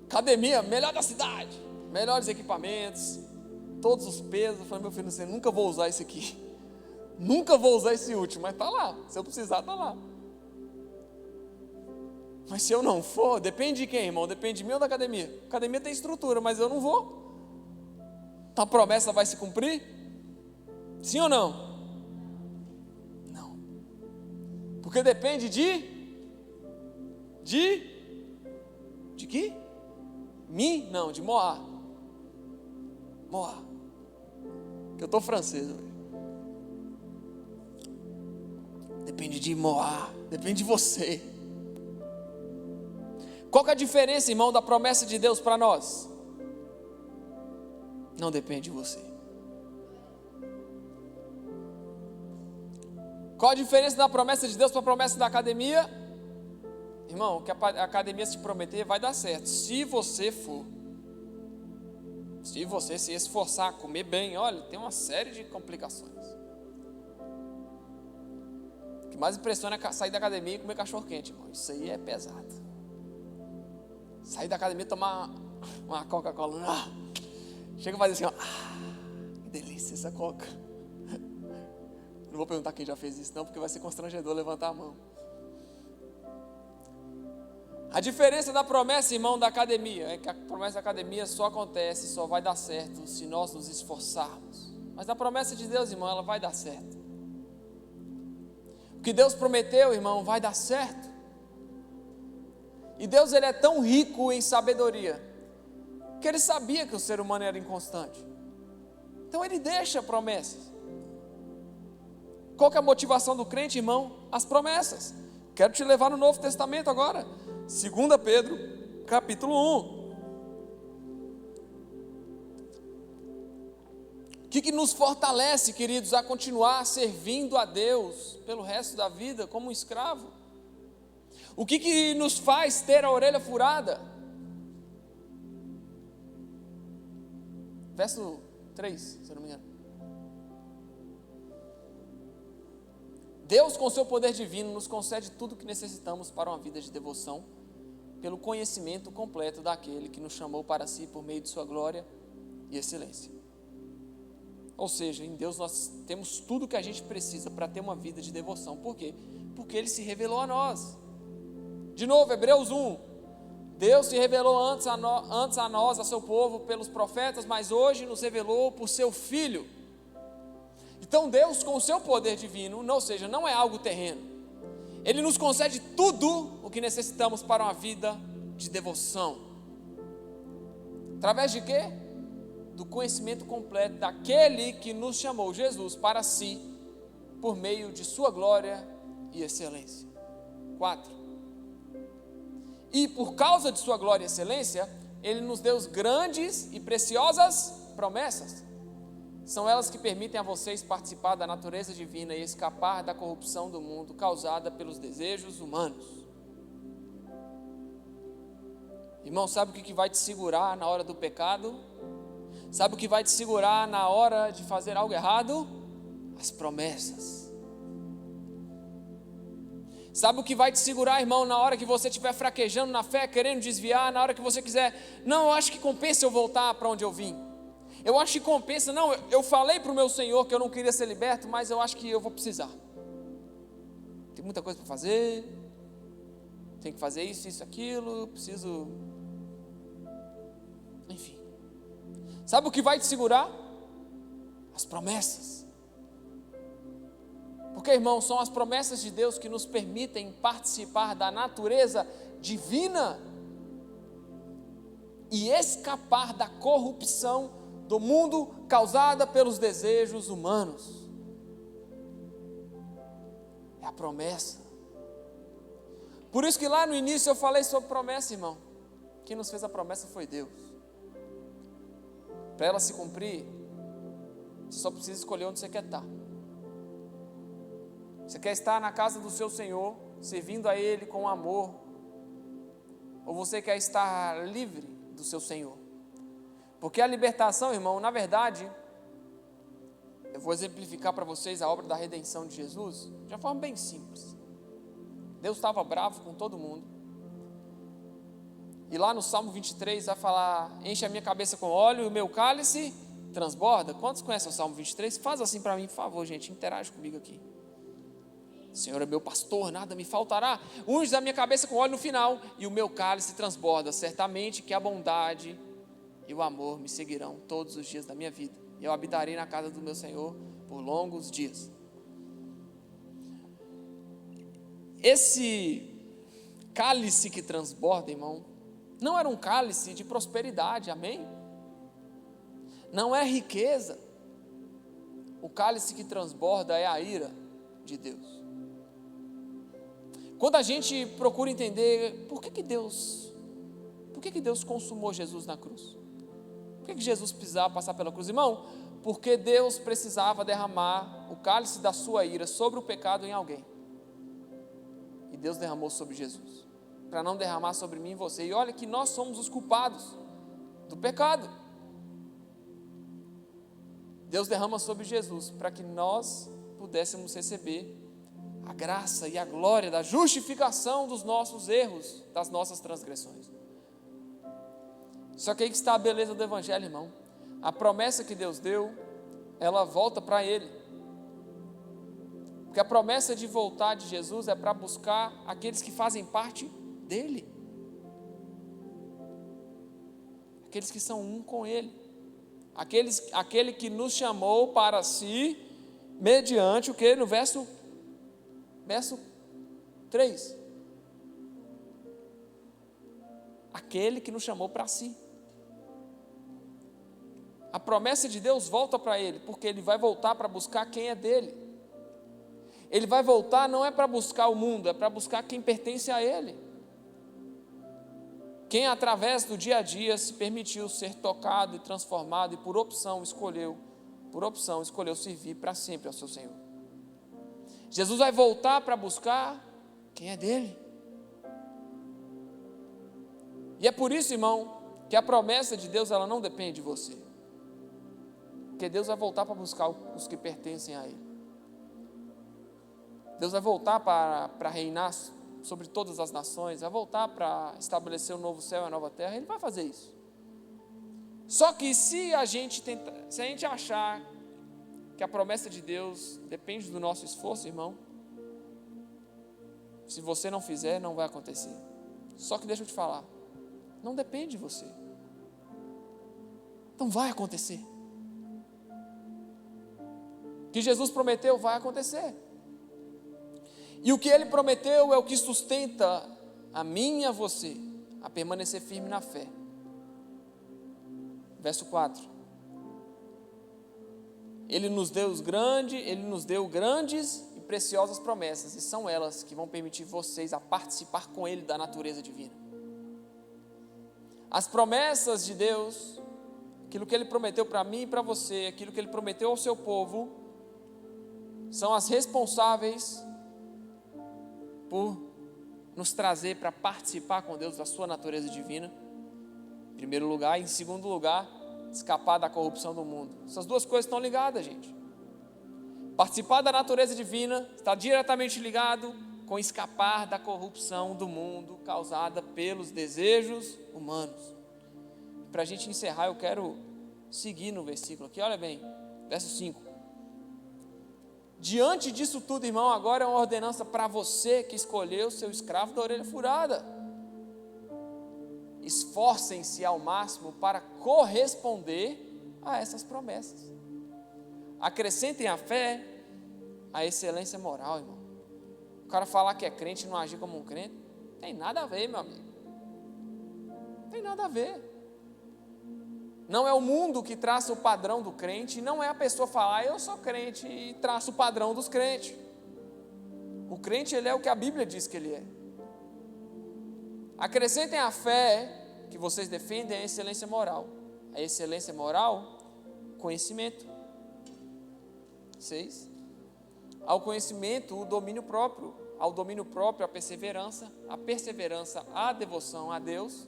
Academia, melhor da cidade, melhores equipamentos, todos os pesos. Eu falei, meu filho, você nunca vou usar esse aqui. Nunca vou usar esse último, mas tá lá. Se eu precisar, tá lá. Mas se eu não for, depende de quem, irmão? Depende de mim ou da academia? A academia tem estrutura, mas eu não vou. Então a promessa vai se cumprir? Sim ou não? Não. Porque depende de quê? Mim? Não, de Moá. Moá. Que eu estou francês hoje. Depende de Moá. Depende de você. Qual que é a diferença, irmão, da promessa de Deus para nós? Não depende de você. Qual a diferença da promessa de Deus para a promessa da academia? Irmão, o que a academia se prometer vai dar certo, se você for. Se você se esforçar, comer bem, olha, tem uma série de complicações. O que mais impressiona é sair da academia e comer cachorro quente, irmão. Isso aí é pesado. Sair da academia e tomar uma Coca-Cola. Chega e faz assim, ó. Que delícia essa Coca. Não vou perguntar quem já fez isso não, porque vai ser constrangedor levantar a mão. A diferença da promessa, irmão, da academia, é que a promessa da academia só acontece, só vai dar certo se nós nos esforçarmos. Mas a promessa de Deus, irmão, ela vai dar certo. O que Deus prometeu, irmão, vai dar certo. E Deus, ele é tão rico em sabedoria, que ele sabia que o ser humano era inconstante. Então ele deixa promessas. Qual que é a motivação do crente, irmão? As promessas. Quero te levar no Novo Testamento agora. 2 Pedro, capítulo 1. O que nos fortalece, queridos, a continuar servindo a Deus pelo resto da vida como um escravo? O que nos faz ter a orelha furada? Verso 3, se eu não me engano. Deus, com seu poder divino, nos concede tudo o que necessitamos para uma vida de devoção, pelo conhecimento completo daquele que nos chamou para si por meio de sua glória e excelência. Ou seja, em Deus nós temos tudo o que a gente precisa para ter uma vida de devoção. Por quê? Porque Ele se revelou a nós. De novo, Hebreus 1. Deus se revelou antes a nós, a seu povo, pelos profetas, mas hoje nos revelou por seu Filho. Então Deus, com o seu poder divino, não é algo terreno. Ele nos concede tudo o que necessitamos para uma vida de devoção. Através de quê? Do conhecimento completo daquele que nos chamou, Jesus, para si, por meio de sua glória e excelência. 4. E por causa de sua glória e excelência, Ele nos deu grandes e preciosas promessas. São elas que permitem a vocês participar da natureza divina e escapar da corrupção do mundo causada pelos desejos humanos. Irmão, sabe o que vai te segurar na hora do pecado? Sabe o que vai te segurar na hora de fazer algo errado? As promessas. Sabe o que vai te segurar, irmão, na hora que você estiver fraquejando na fé, querendo desviar, na hora que você quiser, não, eu acho que compensa eu voltar para onde eu vim. Eu acho que compensa, não, eu falei para o meu Senhor que eu não queria ser liberto, mas eu acho que eu vou precisar. Tem muita coisa para fazer, tem que fazer isso, aquilo, preciso... Enfim. Sabe o que vai te segurar? As promessas. Porque, irmão, são as promessas de Deus que nos permitem participar da natureza divina e escapar da corrupção do mundo causada pelos desejos humanos. É a promessa. Por isso que lá no início eu falei sobre promessa, irmão. Quem nos fez a promessa foi Deus. Para ela se cumprir, você só precisa escolher onde você quer estar. Você quer estar na casa do seu Senhor, servindo a Ele com amor, ou você quer estar livre do seu Senhor? Porque a libertação, irmão, na verdade, eu vou exemplificar para vocês a obra da redenção de Jesus de uma forma bem simples. Deus estava bravo com todo mundo. E lá no Salmo 23 vai falar: enche a minha cabeça com óleo e o meu cálice transborda. Quantos conhecem o Salmo 23? Faz assim para mim, por favor, gente, interage comigo aqui. Senhor é meu pastor, nada me faltará. Unge a minha cabeça com óleo no final e o meu cálice transborda. Certamente que a bondade e o amor me seguirão todos os dias da minha vida. Eu habitarei na casa do meu Senhor por longos dias. Esse cálice que transborda, irmão, não era um cálice de prosperidade, amém? Não é riqueza. O cálice que transborda é a ira de Deus. Quando a gente procura entender por que Deus consumou Jesus na cruz? Por que Jesus precisava passar pela cruz? Irmão, porque Deus precisava derramar o cálice da sua ira sobre o pecado em alguém. E Deus derramou sobre Jesus, para não derramar sobre mim e você. E olha que nós somos os culpados do pecado. Deus derrama sobre Jesus para que nós pudéssemos receber a graça e a glória da justificação dos nossos erros, das nossas transgressões. Só que aí que está a beleza do Evangelho, irmão. A promessa que Deus deu, ela volta para Ele. Porque a promessa de voltar de Jesus é para buscar aqueles que fazem parte dEle. Aqueles que são um com Ele. Aquele que nos chamou para si, mediante o que? No verso 3. Aquele que nos chamou para si. A promessa de Deus volta para Ele, porque Ele vai voltar para buscar quem é dEle. Ele vai voltar não é para buscar o mundo, é para buscar quem pertence a Ele. Quem através do dia a dia se permitiu ser tocado e transformado e por opção escolheu servir para sempre ao seu Senhor. Jesus vai voltar para buscar quem é dele. E é por isso, irmão, que a promessa de Deus ela não depende de você. Porque Deus vai voltar para buscar os que pertencem a Ele. Deus vai voltar para reinar sobre todas as nações, vai voltar para estabelecer o novo céu e a nova terra. Ele vai fazer isso. Só que se a gente achar que a promessa de Deus depende do nosso esforço, irmão, se você não fizer, não vai acontecer. Só que deixa eu te falar, não depende de você. Então vai acontecer. O que Jesus prometeu vai acontecer. E o que Ele prometeu é o que sustenta a mim e a você a permanecer firme na fé. Verso 4. Ele nos deu grandes e preciosas promessas, e são elas que vão permitir vocês a participar com Ele da natureza divina. As promessas de Deus, aquilo que Ele prometeu para mim e para você, aquilo que Ele prometeu ao seu povo, são as responsáveis por nos trazer para participar com Deus da sua natureza divina, em primeiro lugar, e em segundo lugar, escapar da corrupção do mundo. Essas duas coisas estão ligadas, gente. Participar da natureza divina está diretamente ligado com escapar da corrupção do mundo causada pelos desejos humanos. Para a gente encerrar, eu quero seguir no versículo aqui, olha bem, verso 5. Diante disso tudo, irmão, agora é uma ordenança para você que escolheu seu escravo da orelha furada. Esforcem-se ao máximo para corresponder a essas promessas. Acrescentem à fé a excelência moral, irmão. O cara falar que é crente e não agir como um crente, tem nada a ver, meu amigo. Tem nada a ver. Não é o mundo que traça o padrão do crente, não é a pessoa falar, eu sou crente e traça o padrão dos crentes. O crente, ele é o que a Bíblia diz que ele é. Acrescentem à fé que vocês defendem a excelência moral. A excelência moral, conhecimento. 6. Ao conhecimento, o domínio próprio. Ao domínio próprio, a perseverança. A perseverança, a devoção a Deus.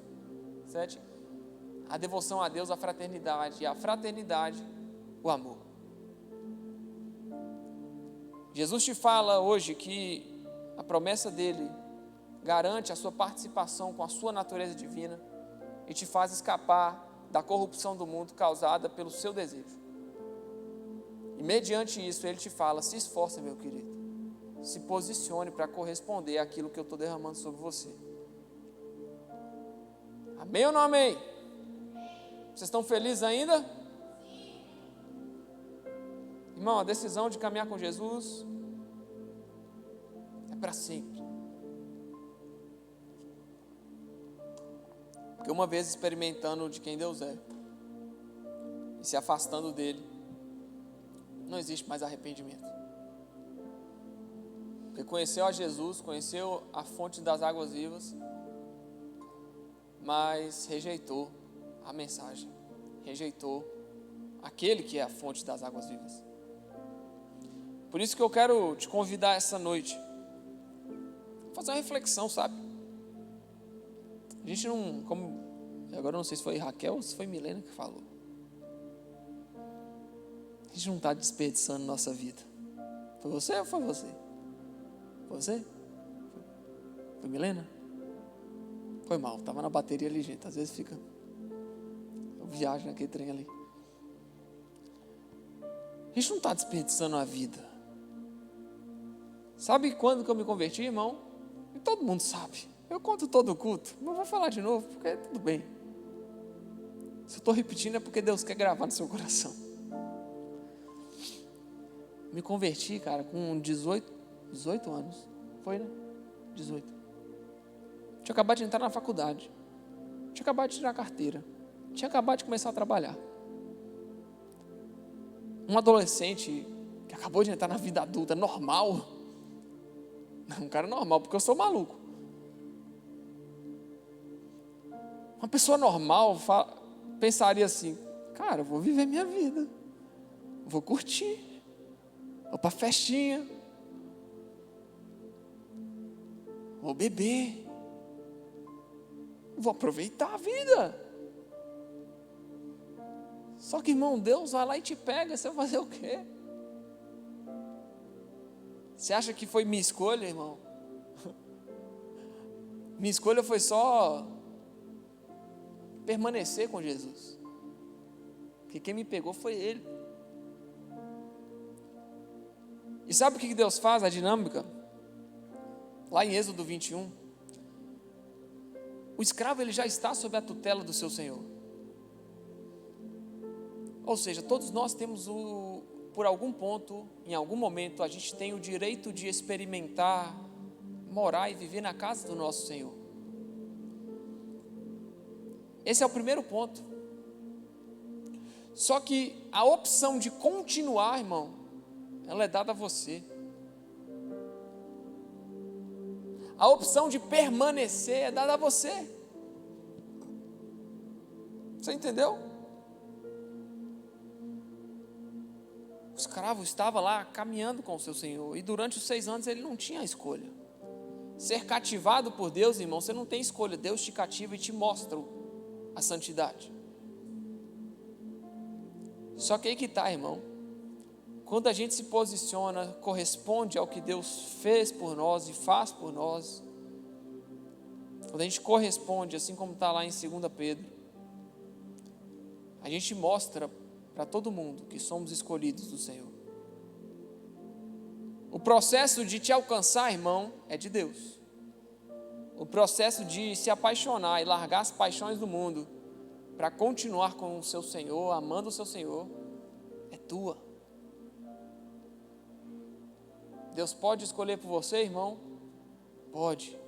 7. A devoção a Deus, a fraternidade. E a fraternidade, o amor. Jesus te fala hoje que a promessa dele garante a sua participação com a sua natureza divina e te faz escapar da corrupção do mundo causada pelo seu desejo. E mediante isso ele te fala: se esforce, meu querido, se posicione para corresponder àquilo que eu estou derramando sobre você. Amém ou não amém? Vocês estão felizes ainda? Sim. Irmão, a decisão de caminhar com Jesus é para sempre. Porque uma vez experimentando de quem Deus é e se afastando dele, não existe mais arrependimento. Porque conheceu a Jesus, conheceu a fonte das águas vivas, mas rejeitou a mensagem, rejeitou aquele que é a fonte das águas vivas. Por isso que eu quero te convidar essa noite a fazer uma reflexão, sabe? A gente não, como agora eu não sei se foi Raquel ou se foi Milena que falou, a gente não está desperdiçando nossa vida. Foi você ou foi você? Foi você? Foi Milena? Foi mal, estava na bateria ali, gente. Às vezes fica, eu viajo naquele trem ali. A gente não está desperdiçando a vida. Sabe quando que eu me converti, irmão? E todo mundo sabe. Eu conto todo o culto, mas vou falar de novo, porque tudo bem. Se eu estou repetindo é porque Deus quer gravar no seu coração. Me converti, cara, com 18 anos. Foi, né? 18. Tinha acabado de entrar na faculdade. Tinha acabado de tirar a carteira. Tinha acabado de começar a trabalhar. Um adolescente que acabou de entrar na vida adulta, normal. Um cara normal, porque eu sou maluco. Uma pessoa normal pensaria assim: cara, eu vou viver minha vida, vou curtir, vou para festinha, vou beber, vou aproveitar a vida. Só que, irmão, Deus vai lá e te pega, você vai fazer o quê? Você acha que foi minha escolha, irmão? Minha escolha foi só permanecer com Jesus, porque quem me pegou foi Ele. E sabe o que Deus faz, a dinâmica? Lá em Êxodo 21, o escravo ele já está sob a tutela do seu senhor. Ou seja, todos nós temos por algum ponto, em algum momento, a gente tem o direito de experimentar, morar e viver na casa do nosso Senhor. Esse é o primeiro ponto. Só que a opção de continuar, irmão, ela é dada a você. A opção de permanecer é dada a você. Você entendeu? O escravo estava lá caminhando com o seu Senhor, e durante os 6 anos ele não tinha escolha. Ser cativado por Deus, irmão, você não tem escolha. Deus te cativa e te mostra a santidade. Só que aí que está, irmão. Quando a gente se posiciona, corresponde ao que Deus fez por nós e faz por nós. Quando a gente corresponde, assim como está lá em 2 Pedro, a gente mostra para todo mundo que somos escolhidos do Senhor. O processo de te alcançar, irmão, é de Deus. O processo de se apaixonar e largar as paixões do mundo para continuar com o seu Senhor, amando o seu Senhor, é tua. Deus pode escolher por você, irmão? Pode.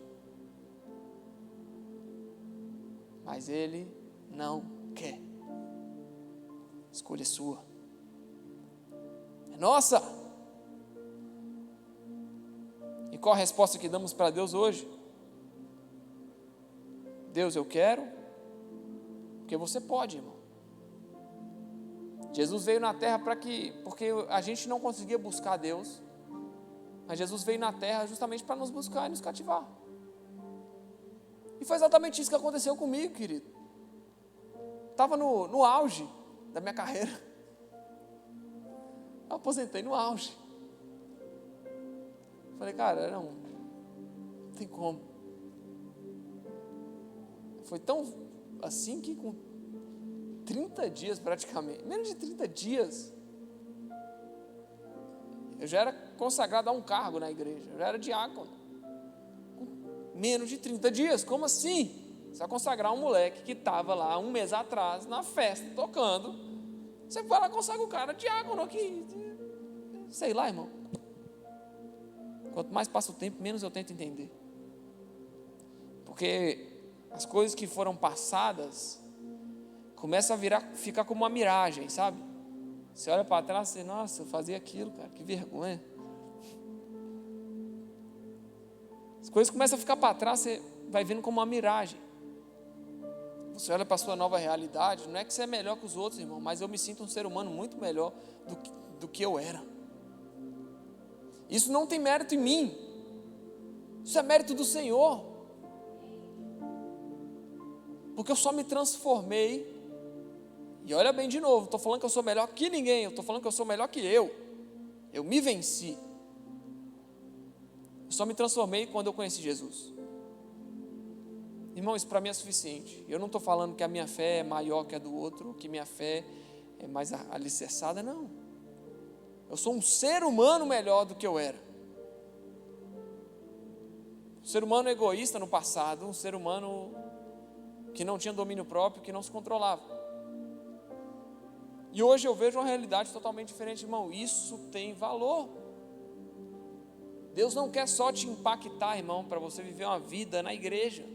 Mas Ele não quer. Escolha sua. É nossa. E qual a resposta que damos para Deus hoje? Deus, eu quero, porque você pode, irmão. Jesus veio na terra porque a gente não conseguia buscar Deus, mas Jesus veio na terra justamente para nos buscar e nos cativar. E foi exatamente isso que aconteceu comigo, querido. Estava no auge da minha carreira. Eu aposentei no auge. Falei, cara, não tem como. Foi tão assim que com 30 dias praticamente, menos de 30 dias, eu já era consagrado a um cargo na igreja, eu já era diácono. Com menos de 30 dias, como assim? Você vai consagrar um moleque que estava lá um mês atrás, na festa, tocando, você vai lá e consagra o cara, diácono aqui, sei lá, irmão. Quanto mais passa o tempo, menos eu tento entender. Porque as coisas que foram passadas começam a ficar como uma miragem, sabe? Você olha para trás e você, nossa, eu fazia aquilo, cara, que vergonha. As coisas começam a ficar para trás, você vai vendo como uma miragem. Você olha para a sua nova realidade, não é que você é melhor que os outros, irmão, mas eu me sinto um ser humano muito melhor do que eu era. Isso não tem mérito em mim, isso é mérito do Senhor, porque eu só me transformei, e olha bem de novo, estou falando que eu sou melhor que ninguém, eu estou falando que eu sou melhor que eu me venci, eu só me transformei quando eu conheci Jesus. Irmão, isso para mim é suficiente. Eu não estou falando que a minha fé é maior que a do outro, que minha fé é mais alicerçada, não. Eu sou um ser humano melhor do que eu era. Um ser humano egoísta no passado, um ser humano que não tinha domínio próprio, que não se controlava. E hoje eu vejo uma realidade totalmente diferente, irmão. Isso tem valor. Deus não quer só te impactar, irmão, para você viver uma vida na igreja.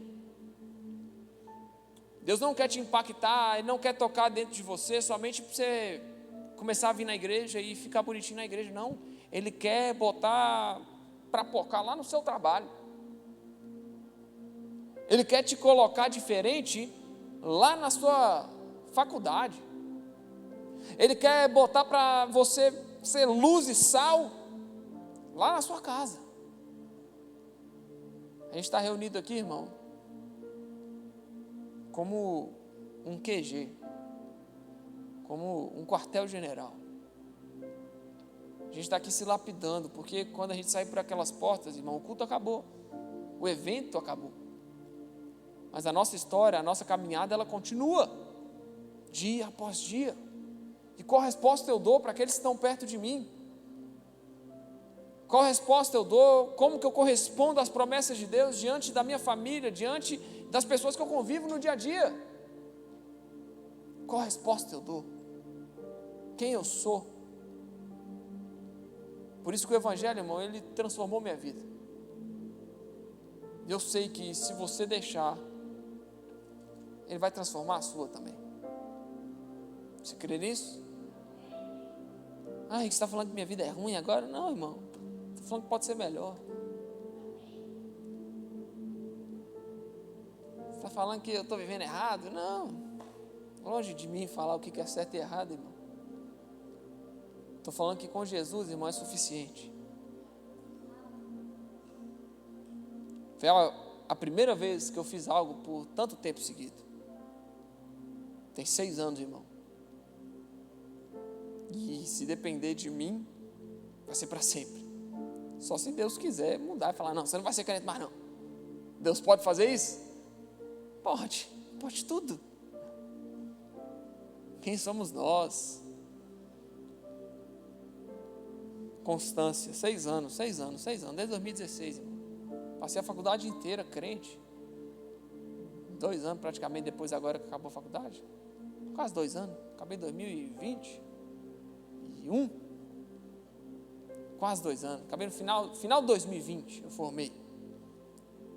Deus não quer te impactar, Ele não quer tocar dentro de você somente para você começar a vir na igreja e ficar bonitinho na igreja, não. Ele quer botar para pocar lá no seu trabalho. Ele quer te colocar diferente lá na sua faculdade. Ele quer botar para você ser luz e sal lá na sua casa. A gente está reunido aqui, irmão, como um QG, como um quartel-general. A gente está aqui se lapidando, porque quando a gente sair por aquelas portas, irmão, o culto acabou, o evento acabou, mas a nossa história, a nossa caminhada, ela continua, dia após dia. E qual resposta eu dou para aqueles que estão perto de mim? Qual resposta eu dou? Como que eu correspondo às promessas de Deus diante da minha família, diante das pessoas que eu convivo no dia a dia? Qual resposta eu dou? Quem eu sou? Por isso que o Evangelho, irmão, ele transformou minha vida. Eu sei que se você deixar, ele vai transformar a sua também. Você crê nisso? Ah, você está falando que minha vida é ruim agora? Não, irmão. Estou falando que pode ser melhor. Você está falando que eu estou vivendo errado? Não. Longe de mim falar o que é certo e errado, irmão. Estou falando que com Jesus, irmão, é suficiente. Foi a primeira vez que eu fiz algo por tanto tempo seguido. Tem 6 anos, irmão. E se depender de mim, vai ser para sempre. Só se Deus quiser mudar e falar, não, você não vai ser crente mais não. Deus pode fazer isso? Pode tudo. Quem somos nós? Constância, 6 anos, desde 2016, irmão. Passei a faculdade inteira crente. 2 anos praticamente depois agora que acabou a faculdade. Quase 2 anos, acabei em 2021. Quase 2 anos, acabei no final de 2020, eu formei.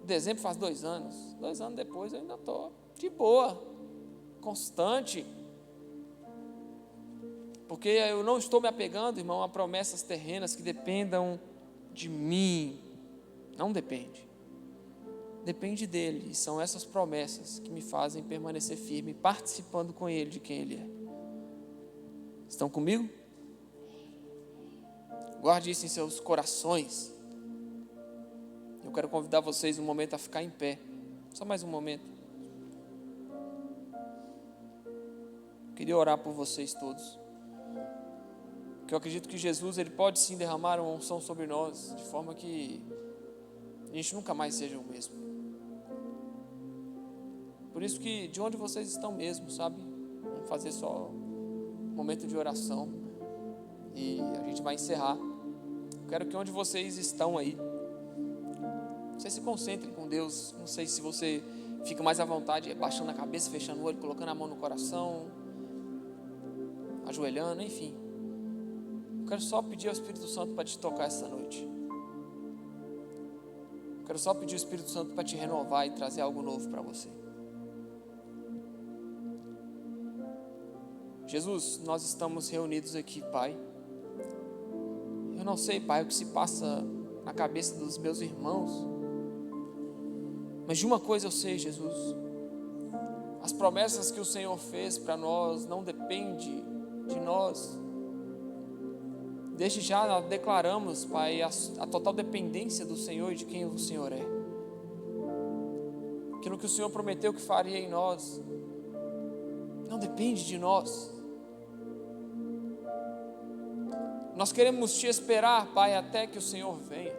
Em dezembro faz 2 anos. 2 anos depois eu ainda estou de boa, constante. Porque eu não estou me apegando, irmão, a promessas terrenas que dependam de mim. Não depende. depende dele, e são essas promessas que me fazem permanecer firme, participando com ele de quem ele é. Estão comigo? Guarde isso em seus corações. Eu quero convidar vocês um momento a ficar em pé, só mais um momento. Queria orar por vocês todos, porque eu acredito que Jesus, ele pode sim derramar uma unção sobre nós, de forma que a gente nunca mais seja o mesmo. Por isso que, de onde vocês estão mesmo, sabe? Vamos fazer só um momento de oração e a gente vai encerrar. Eu quero que onde vocês estão aí, vocês se concentrem com Deus. Não sei se você fica mais à vontade, baixando a cabeça, fechando o olho, colocando a mão no coração, ajoelhando, enfim. Eu quero só pedir ao Espírito Santo para te tocar essa noite. Eu quero só pedir ao Espírito Santo para te renovar e trazer algo novo para você. Jesus, nós estamos reunidos aqui, Pai. Eu não sei, Pai, o que se passa na cabeça dos meus irmãos, mas de uma coisa eu sei, Jesus: as promessas que o Senhor fez para nós não dependem de nós. Desde já nós declaramos, Pai, a total dependência do Senhor e de quem o Senhor é. Aquilo que o Senhor prometeu que faria em nós não depende de nós. Nós queremos te esperar, Pai, até que o Senhor venha.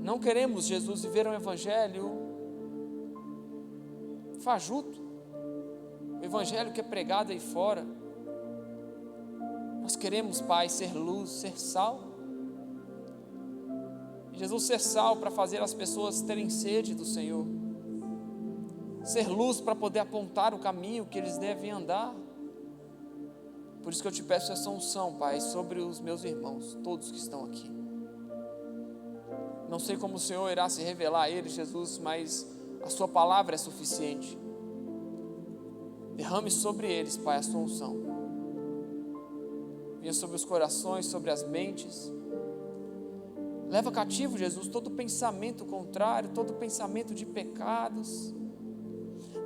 Não queremos, Jesus, viver um evangelho fajuto, o evangelho que é pregado aí fora. Nós queremos, Pai, ser luz, ser sal. E Jesus, ser sal para fazer as pessoas terem sede do Senhor. Ser luz para poder apontar o caminho que eles devem andar. Por isso que eu te peço essa unção, Pai, sobre os meus irmãos, todos que estão aqui. Não sei como o Senhor irá se revelar a eles, Jesus, mas a sua palavra é suficiente. Derrame sobre eles, Pai, a sua unção. Venha sobre os corações, sobre as mentes. Leva cativo, Jesus, todo pensamento contrário, todo pensamento de pecados.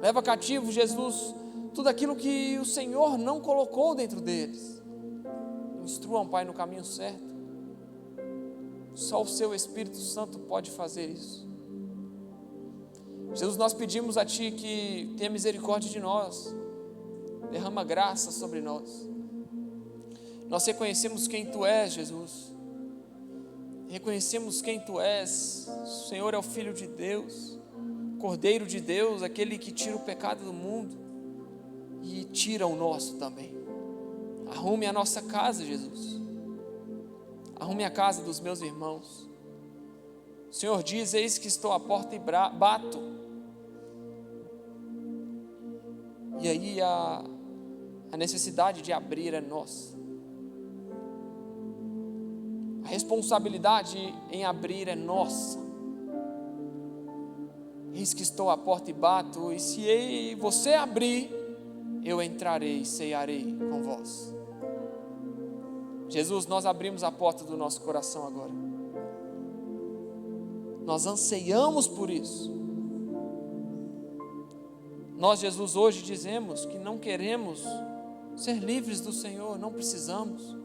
Leva cativo, Jesus, tudo aquilo que o Senhor não colocou dentro deles. Instruam, Pai, no caminho certo. Só o seu Espírito Santo pode fazer isso. Jesus, nós pedimos a Ti que tenha misericórdia de nós. Derrama graça sobre nós. Nós reconhecemos quem Tu és, Jesus. Reconhecemos quem Tu és. O Senhor é o Filho de Deus, Cordeiro de Deus, aquele que tira o pecado do mundo e tira o nosso também. Arrume a nossa casa, Jesus. Arrume a casa dos meus irmãos. O Senhor diz: eis que estou à porta e bato. E aí a necessidade de abrir é nossa. A responsabilidade em abrir é nossa. Eis que estou à porta e bato, e se você abrir, eu entrarei e cearei com vós. Jesus, nós abrimos a porta do nosso coração agora. Nós anseiamos por isso. Nós, Jesus, hoje dizemos que não queremos ser livres do Senhor, não precisamos.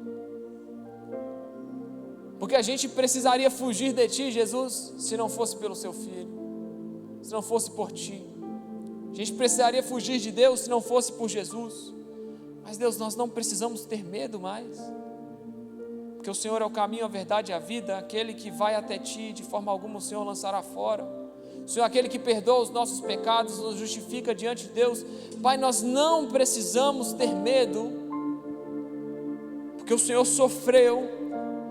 Porque a gente precisaria fugir de Ti, Jesus, se não fosse pelo Seu Filho, se não fosse por Ti. A gente precisaria fugir de Deus se não fosse por Jesus. Mas Deus, nós não precisamos ter medo mais, porque o Senhor é o caminho, a verdade e a vida. Aquele que vai até Ti, de forma alguma o Senhor lançará fora. O Senhor é aquele que perdoa os nossos pecados, nos justifica diante de Deus. Pai, nós não precisamos ter medo, porque o Senhor sofreu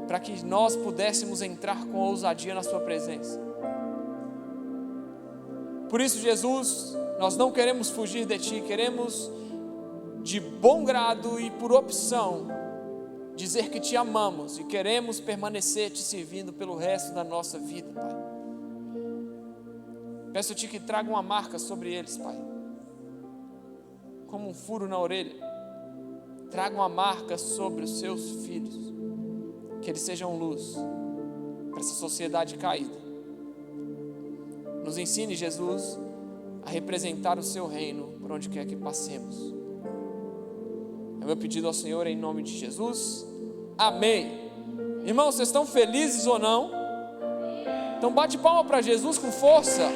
para que nós pudéssemos entrar com ousadia na Sua presença. Por isso, Jesus, nós não queremos fugir de Ti, queremos de bom grado e por opção dizer que Te amamos e queremos permanecer Te servindo pelo resto da nossa vida, Pai. Peço-Te que traga uma marca sobre eles, Pai, como um furo na orelha. Traga uma marca sobre os Seus filhos, que eles sejam luz para essa sociedade caída. Nos ensine, Jesus, a representar o seu reino por onde quer que passemos. É meu pedido ao Senhor em nome de Jesus. Amém. Irmãos, vocês estão felizes ou não? Então bate palma para Jesus com força.